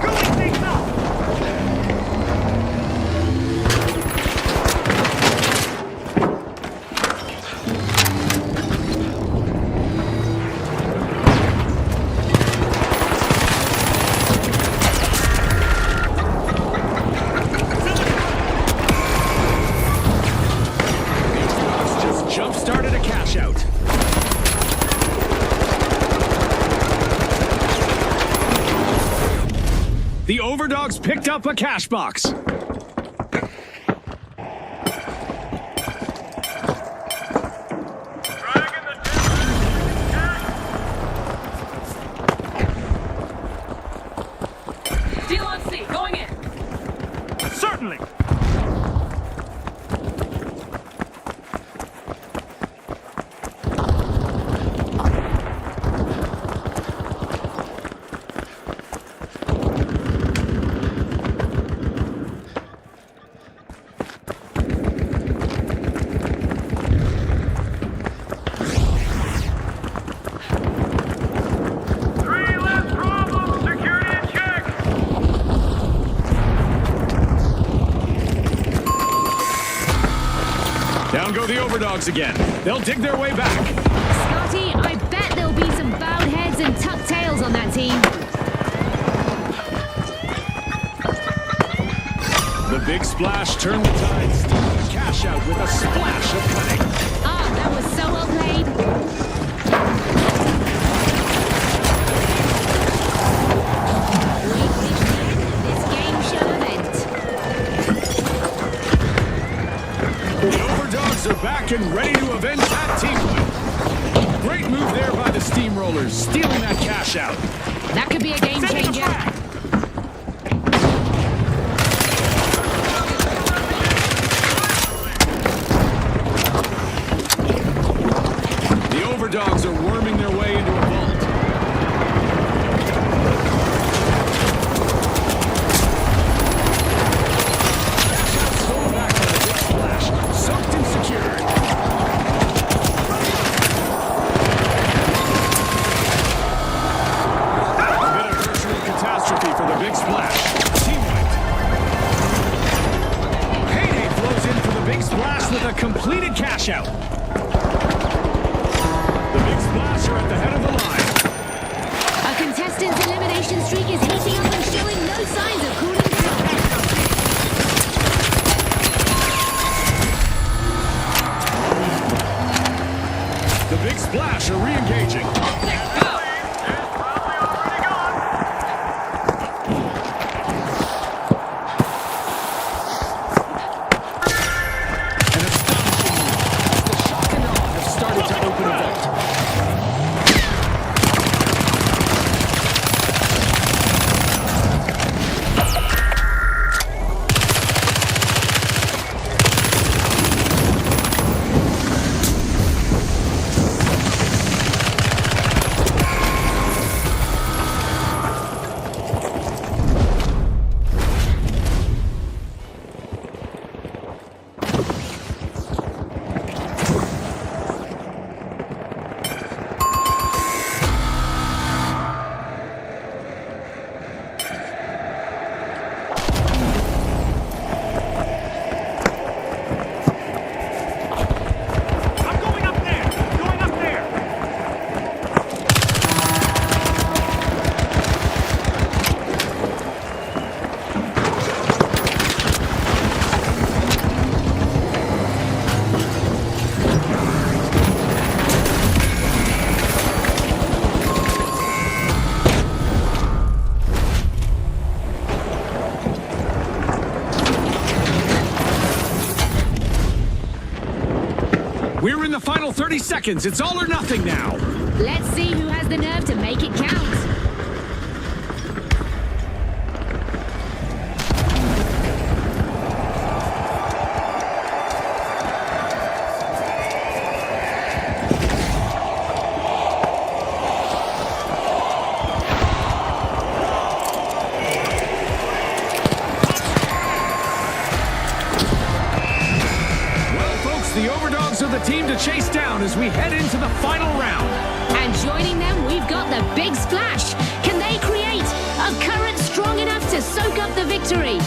Going things up. Just jump-started a cash out. The Overdogs picked up a cash box. Dragging the cash. Deal on C. Going in. Certainly. Three less problems. Security in check. Down go the Overdogs again. They'll dig their way back. Scotty, I bet there'll be some bowed heads and tucked tails on that team. The big splash turned the tide, stealing a cash out with a splash of cunning. Ah, that was so well played. We've reached the end of this game show event. The Overdogs are back and ready to avenge that team win. Great move there by the Steamrollers, stealing that cash out. That could be a game Sending a changer. flag. The Overdogs are worming their way into a vault. Stolen back by the big splash, soaked and secured. A bit of virtual catastrophe for the big splash. Team wiped. Payday flows in for the big splash with a completed cash out. The big splash are at the head of the line. A contestant's elimination streak is heating up and showing no signs of cooling down. The big splash are re-engaging. Go. Probably already gone. An astonishing move as the shock and awe have started to open a vault. I'm going up there. Going up there. We're in the final 30 seconds. It's all or nothing now. Let's see who has the nerve to make it count. Overdogs are the team to chase down as we head into the final round. And joining them, we've got the Big Splash. Can they create a current strong enough to soak up the victory?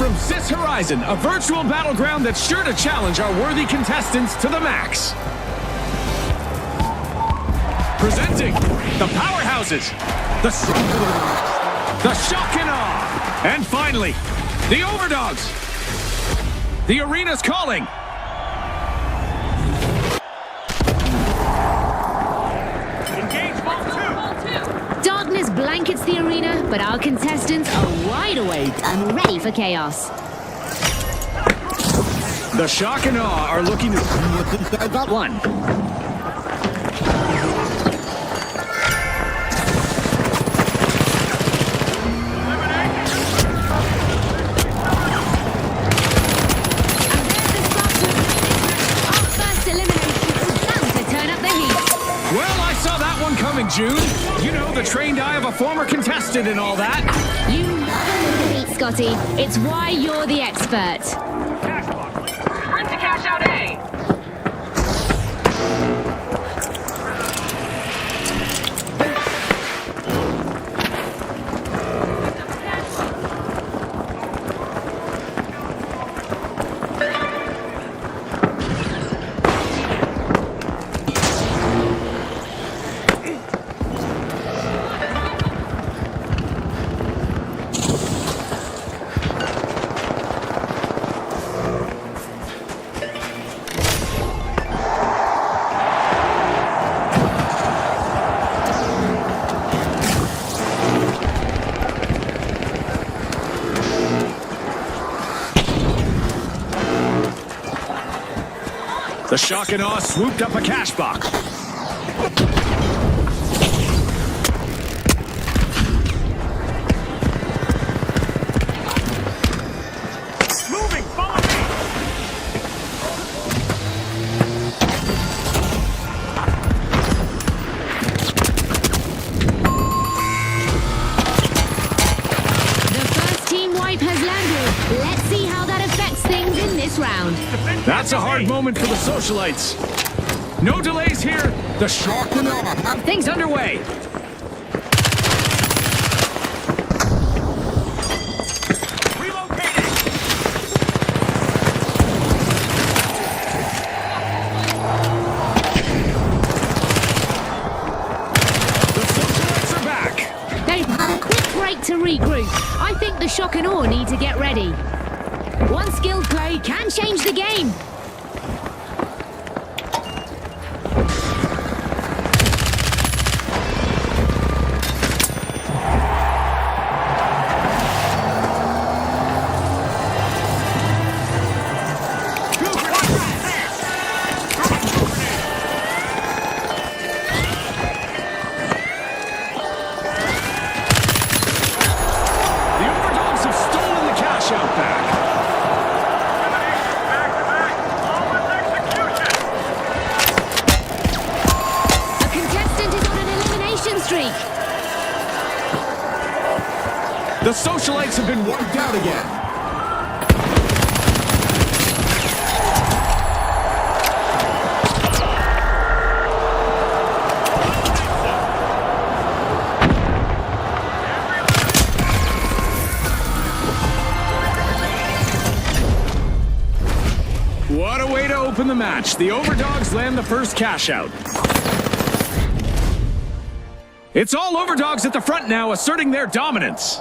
from Sis Horizon, a virtual battleground that's sure to challenge our worthy contestants to the max. Presenting the Powerhouses, the Shock and Awe, and finally, the Overdogs. The arena's calling. think it's the arena, but our contestants are wide awake and ready for chaos. The Shock and Awe are looking to got one. Well, I saw that one coming, June. You know, the trained eye of a former contestant and all that. You know the beat, Scotty. It's why you're the expert. Sprint to cash out A. The Shock and Awe swooped up a cash box. Moving, follow me! The first team wipe has landed. Let's see how that affects things in this round. That's a hard moment for the socialites. No delays here. The Shock and Awe. Things underway. Relocating! The socialites are back. They've had a quick break to regroup. I think the Shock and Awe need to get ready. One skilled play can change the game. The Overdogs have stolen the cash out back. A contestant is on an elimination streak. The socialites have been wiped out again. What a way to open the match. The Overdogs land the first cash out. It's all Overdogs at the front now, asserting their dominance.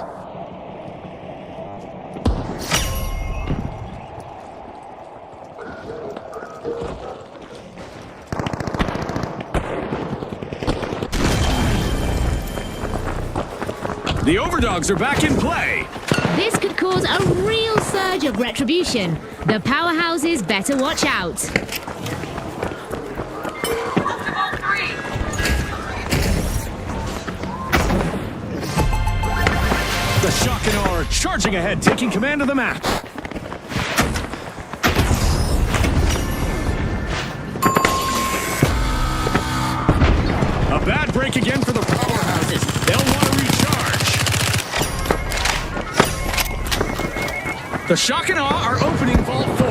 The Overdogs are back in play. This could cause a real surge of retribution. The powerhouses better watch out. Multiple 3. The Shock and Awe are charging ahead, taking command of the match. A bad break again for the powerhouses. They'll want to recharge. The Shock and Awe are opening Vault 4.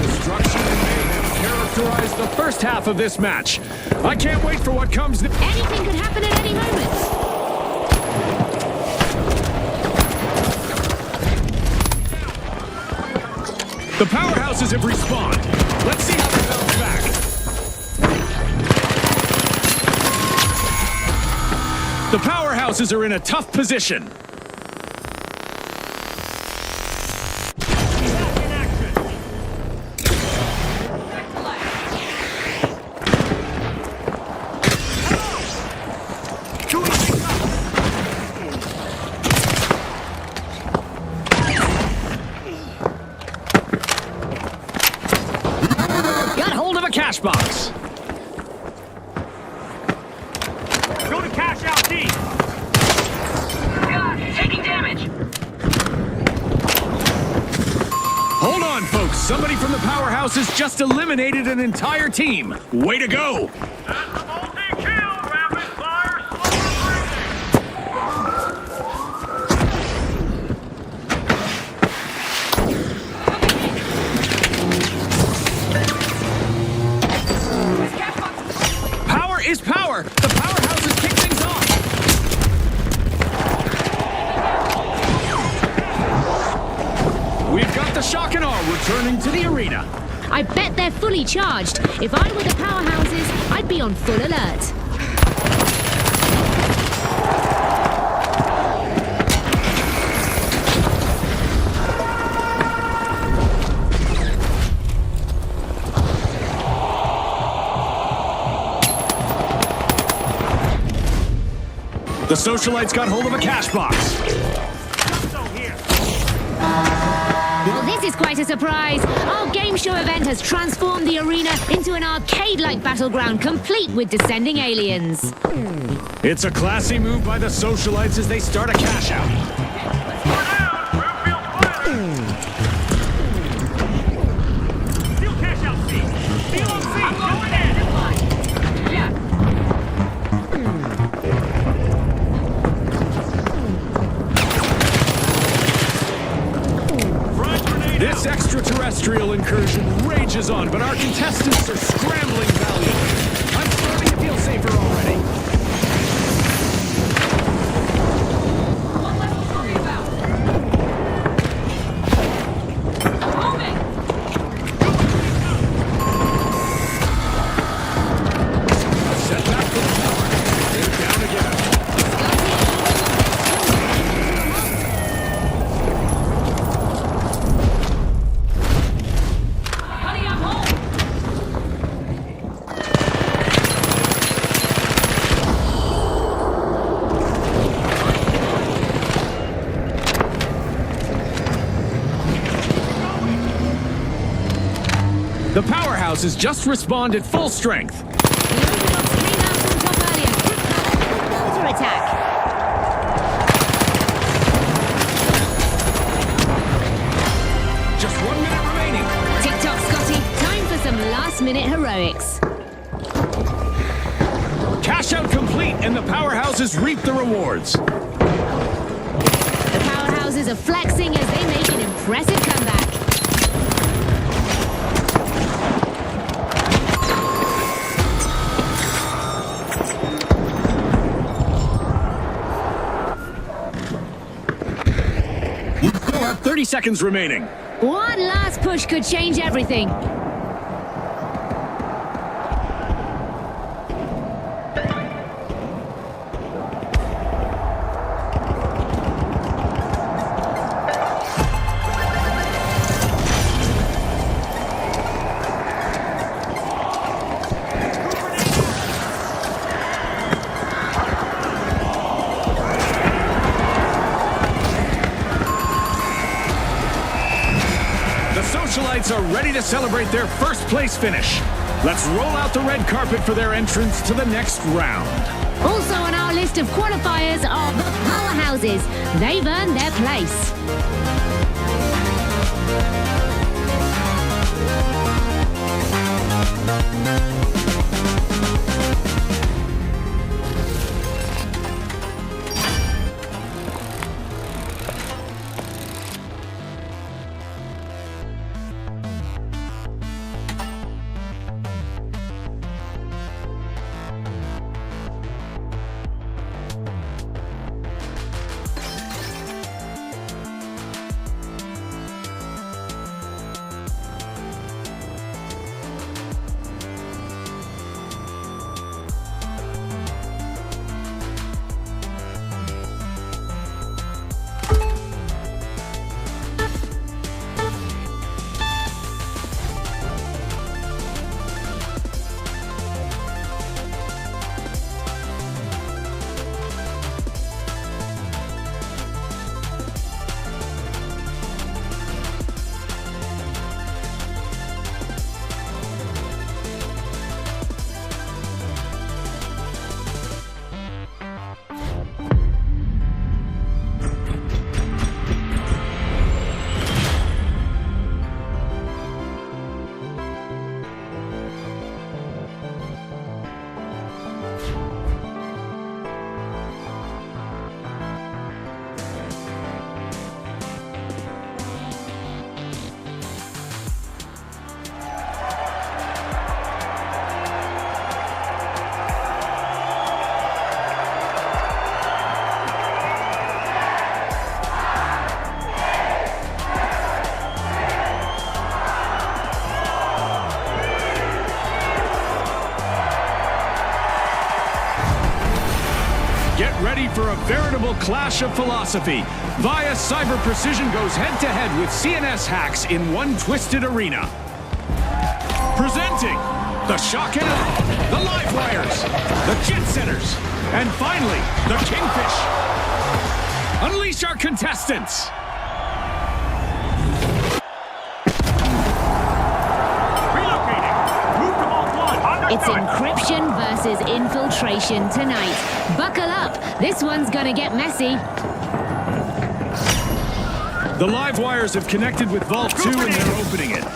Destruction and mayhem characterize the first half of this match. I can't wait for what comes next. Anything could happen at any moment. The powerhouses have respawned. Let's see how they bounce back. The powerhouses are in a tough position. In action! cash box. Go to cash out D. God, taking damage. Hold on, folks. Somebody from the powerhouses just eliminated an entire team. Way to go. That's a multi-kill. Rapid fire slow breathing. Power is power. The powerhouses kick things off. We've got the shock and awe returning to the arena. I bet they're fully charged. If I were the powerhouses, I'd be on full alert. The socialites got hold of a cash box. So here. Well, this is quite a surprise. Our game show event has transformed the arena into an arcade-like battleground complete with descending aliens. It's a classy move by the socialites as they start a cash out. We're down. Roofield's clear. Steal cash out C. Steal on C. I'm going in. Yeah. Front grenade This out. extraterrestrial incursion rages on, but our contestants are scrambling valiantly. I'm starting to feel safer already. One less to worry about. Moving. Set back for the tower. They're down again. Cutting up hole. The powerhouses just respawned at full strength. The Orthodox came out from top earlier. Counter attack. Just 1 minute remaining. Tick-tock, Scotty. Time for some last-minute heroics. Cash out complete, and the powerhouses reap the rewards. The powerhouses are flexing as they make an impressive comeback. We still have 30 seconds remaining. One last push could change everything. The socialites are ready to celebrate their first place finish. Let's roll out the red carpet for their entrance to the next round. Also on our list of qualifiers are the powerhouses. They've earned their place. unforgettable clash of philosophy. VIA Cyber Precision goes head-to-head with CNS Hacks in one twisted arena. Presenting the Shock and Awe, the Live Wires, the Jet Setters, and finally, the Kingfish. Unleash our contestants! It's encryption versus infiltration tonight. Buckle up, this one's gonna get messy. The Live Wires have connected with Vault 2 and they're opening it. No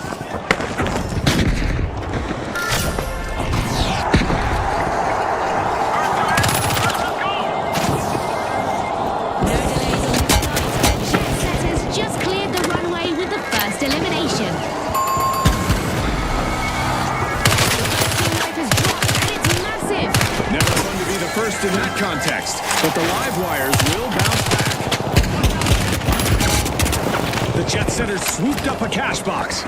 delays on this flight. The Jet Setters just cleared the runway with the first elimination. Never fun to be the first in that context, but the Live Wires will bounce back. The Jet Setters swooped up a cash box.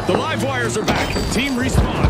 The Live Wires are back. Team respawn.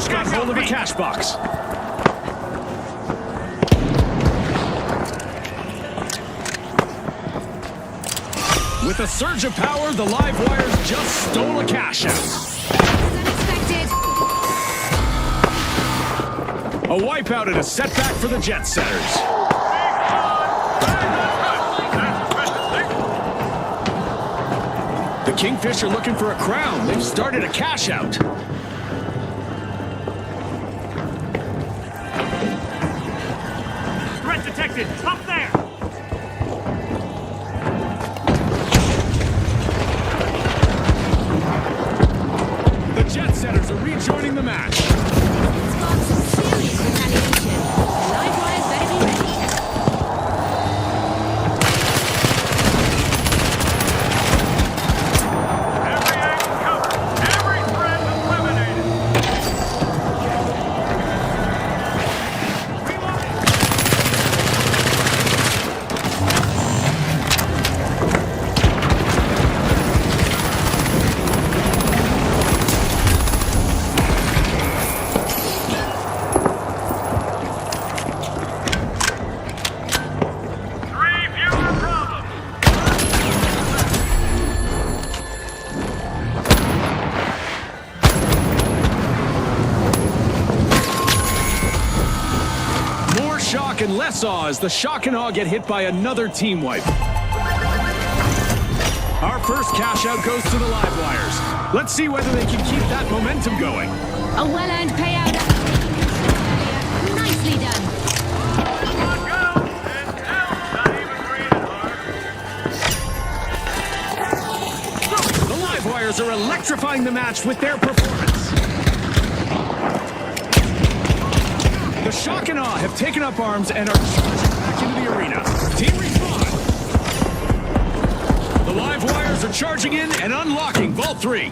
Got hold of a cash box. With a surge of power, the Live Wires just stole a cash out. Unexpected. A wipeout and a setback for the Jet Setters. The Kingfish are looking for a crown. They've started a cash out. Detected! Up there! The Jet Setters are rejoining the match. It's got some serious retaliation. The Live Wires better be ready. Every angle covered! Every threat eliminated! And less awe as the Shock and Awe get hit by another team wipe. Our first cash out goes to the Live Wires. Let's see whether they can keep that momentum going. A well-earned payout after taking control earlier. Nicely done. The Live Wires are electrifying the match with their performance. The Shock and Awe have taken up arms and are charging back into the arena. Team respawn. The Live Wires are charging in and unlocking Vault 3.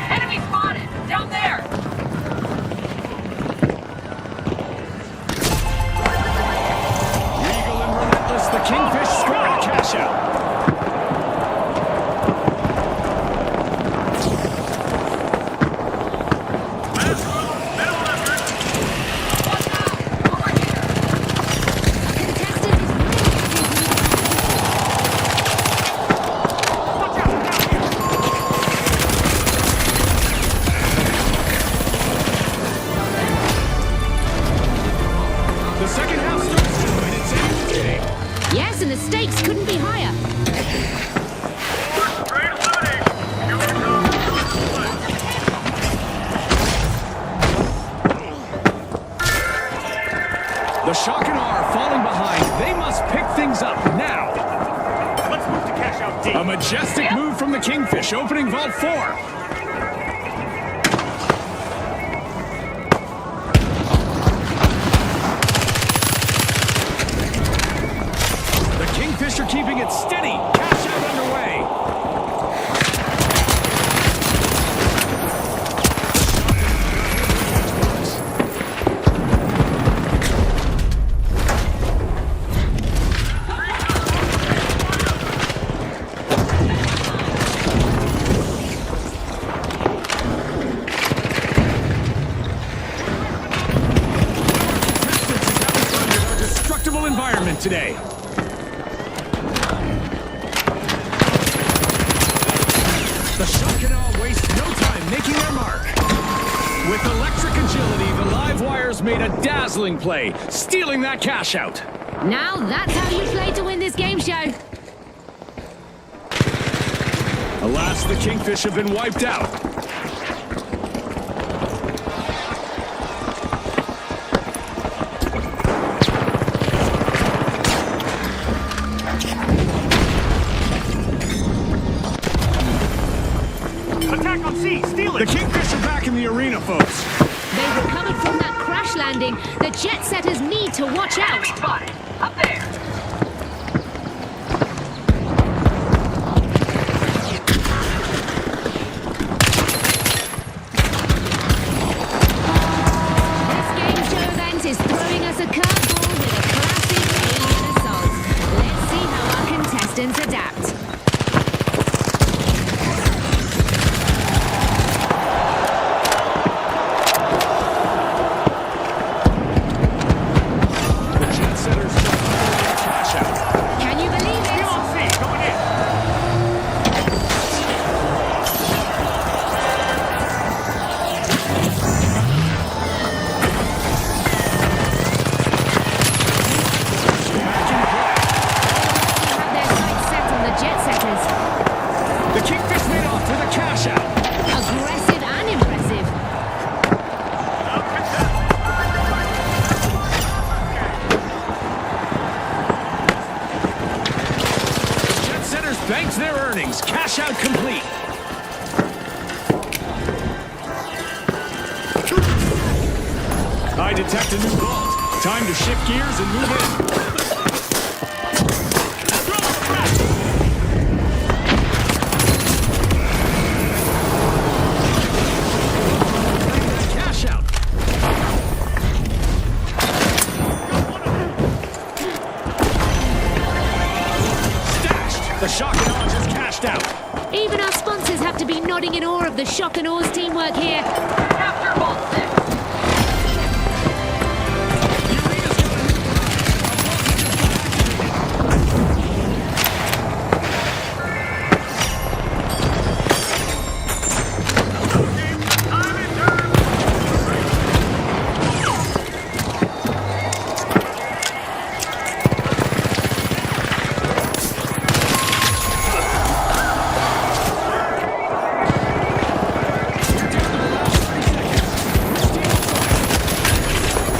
Enemy spotted! Down there! Regal and relentless, the Kingfish score a cash out. easy. A majestic move from the Kingfish, opening Vault 4. The Kingfish are keeping it steady. Cash out underway. Destructible environment today. The shock and awe waste no time making their mark. With electric agility, the live wires made a dazzling play, stealing that cash out. Now that's how you play to win this game show. Alas, the Kingfish have been wiped out. Attack on C, steal The it. Kingfish are back in the arena, folks. They've recovered from that crash landing. The jet setters need to watch Enemy out. spotted. Up there. This game show event is throwing us a curveball with a classic alien assault. Let's see how our contestants adapt. The Jet Setters cash out. Can you believe Steal it? on C, going in. Have their sights set on the jet setters. The Kingfish made off with a cash out. Aggressive and impressive. The Jet Setters banked their earnings. Cash out complete. I detect a new vault. Time to shift gears and move in. Cash out. Stashed. The shock and awe just cashed out. Even our sponsors have to be nodding in awe of the Shock and Awe's teamwork here. Capture Vault 6. The arena's got a new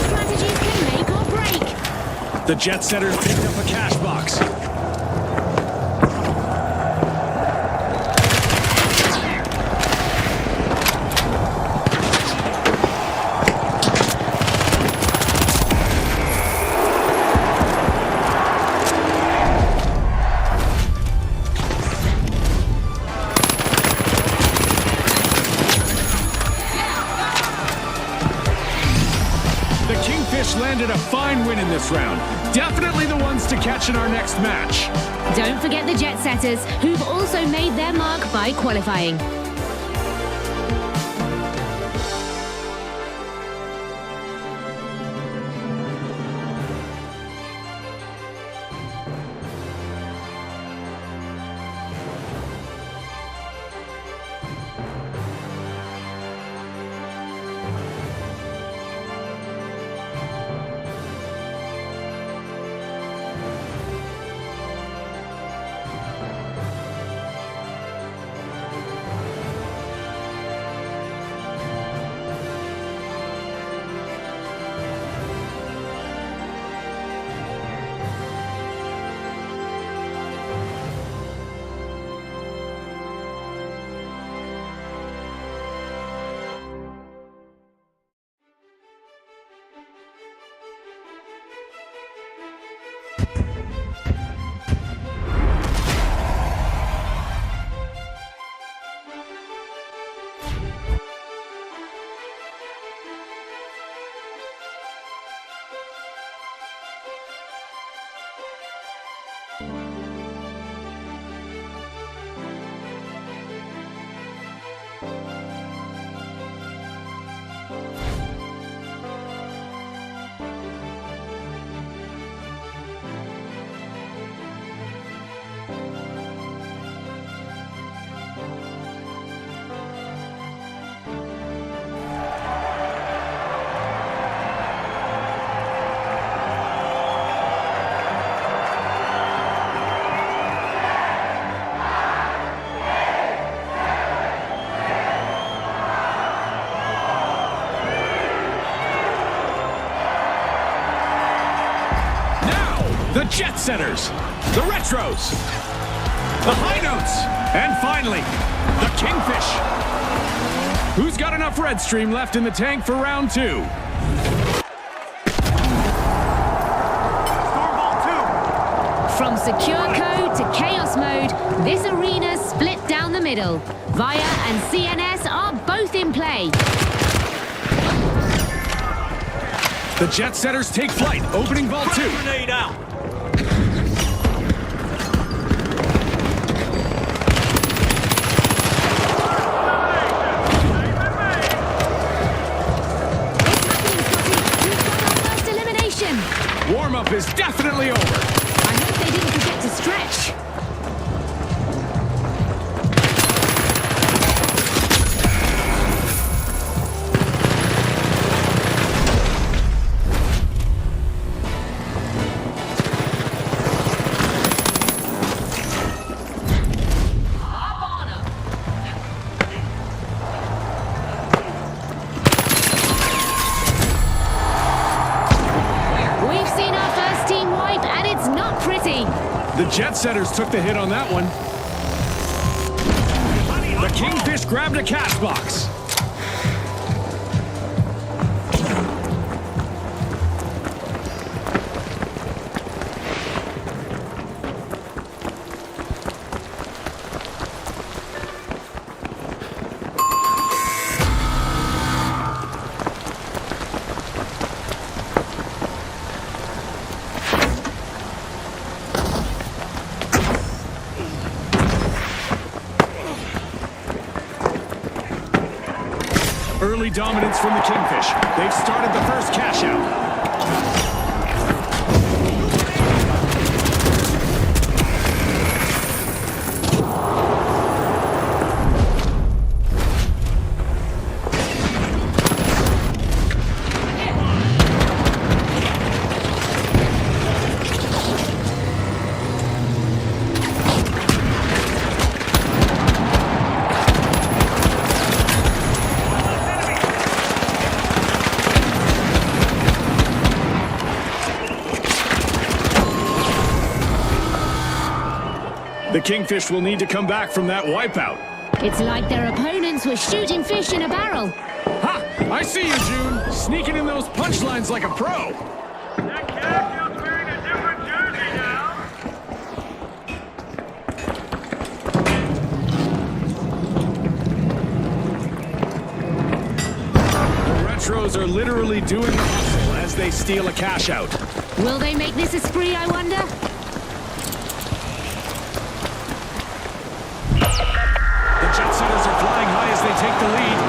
Strategies can make or break. The Jet Setters picked up a cash box. The Kingfish landed a fine win in this round. Definitely the ones to catch in our next match. Don't forget the jet setters, who've also made their mark by qualifying. Jet Setters, the Retros, the High Notes, and finally, the Kingfish. Who's got enough red stream left in the tank for round 2? From secure code to chaos mode, this arena's split down the middle. VIA and CNS are both in play. The Jet Setters take flight, opening Vault 2. Grenade out. Warm-up is definitely over. I hope they didn't forget to stretch. The Jet Setters took the hit on that one. The Kingfish grabbed a cash box. Early dominance from the Kingfish. They've started the first cash out. The Kingfish will need to come back from that wipeout. It's like their opponents were shooting fish in a barrel. Ha! I see you, June. Sneaking in those punchlines like a pro. That cat feels wearing a different jersey now. The Retros are literally doing the hustle as they steal a cash out. Will they make this a spree, I wonder? The Jet Setters are flying high as they take the lead.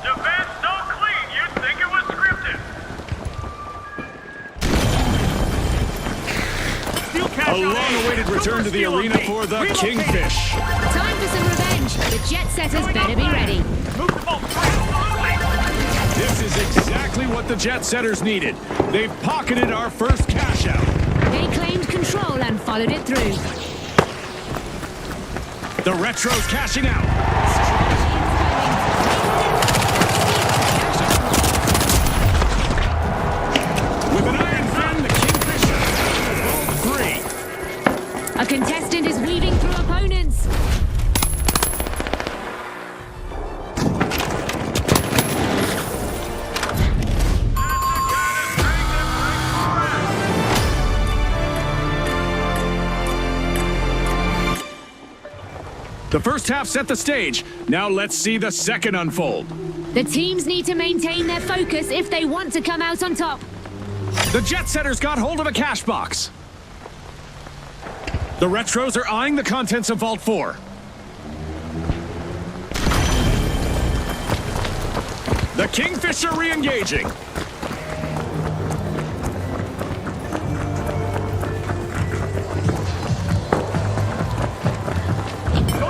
Defense so clean, you'd think it was scripted. Steel cash A out A. long-awaited return to the Steel arena on B. for the Relocate. Kingfish. Time for some revenge. The Jet Setters better be ready. Move the ball. Absolutely. This is exactly what the Jet Setters needed. They've pocketed our first cash out. They claimed control and followed it through. The Retros cashing out. With an iron fin, the Kingfish has Vault 3. A contestant is weaving through opponents. The first half set the stage. Now let's see the second unfold. The teams need to maintain their focus if they want to come out on top. The Jet Setters got hold of a cash box. The Retros are eyeing the contents of Vault 4. The Kingfisher re-engaging. Go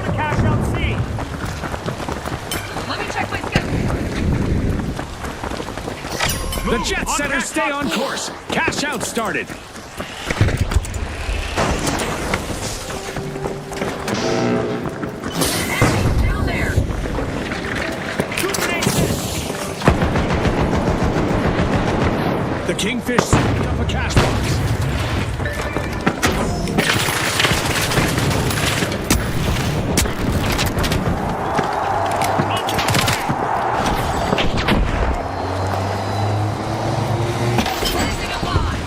to cash out C. Let me check my schedule. The Move jet on setters cash stay out on 4. course. Cash out started. Still there. Two grenades hit. The Kingfish scooped up a cash box. Placing a mine.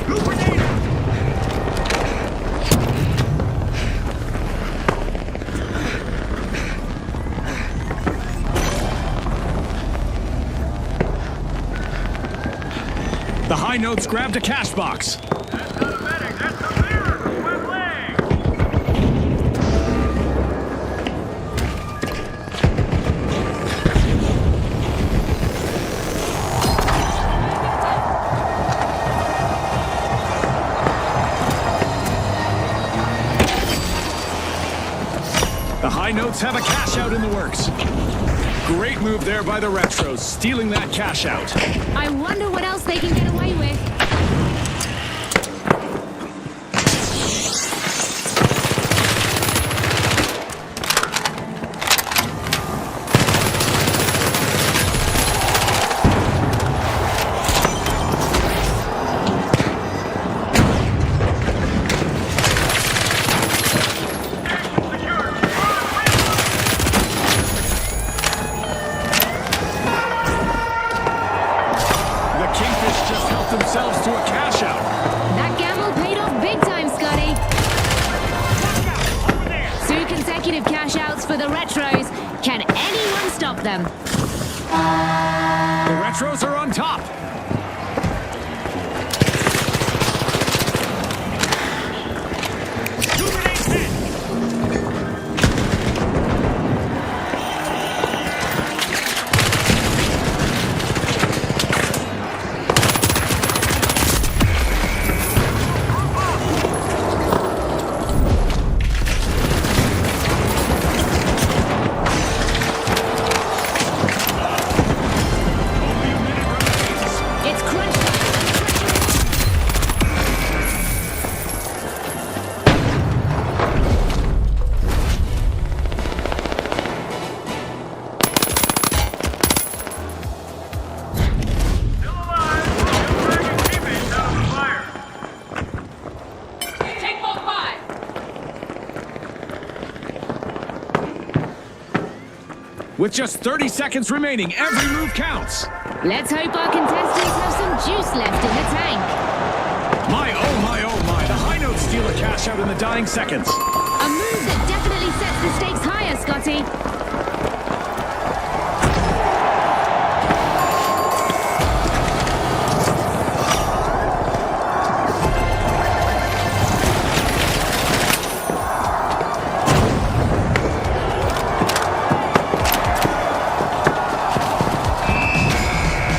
Two grenades. The High Notes grabbed a cash box. That's not a medic. That's the mirror. Web leg. The High Notes have a cash out in the works. Great move there by the Retros, stealing that cash out. I wonder what else they can get away with. The Kingfish just helped themselves to a cash out. That gamble paid off big time, Scotty. Watch out. Over there. 2 consecutive cash outs for the Retros. Can anyone stop them? The Retros are on top. Two grenades hit. It's crunch time. Still alive. Still dragging teammates out of the fire. Take both mine. With just 30 seconds remaining, every move counts. Let's hope our contestants have some juice left in the tank. My, oh my, oh my. The High Notes steal a cash out in the dying seconds. A move that definitely sets the stakes higher, Scotty.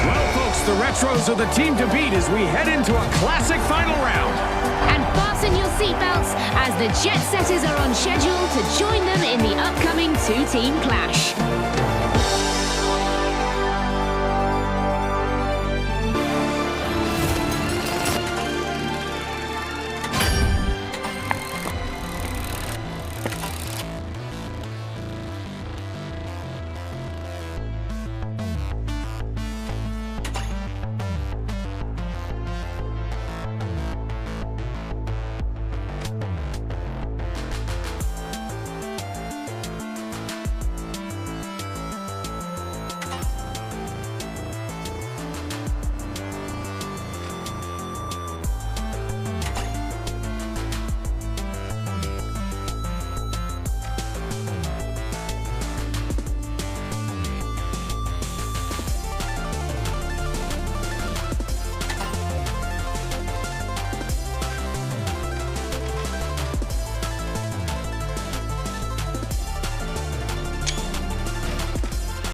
Well, folks, the Retros are the team to beat as we head into a classic final round. And fasten your seatbelts as the Jet Setters are on schedule to join them in the upcoming 2-team clash.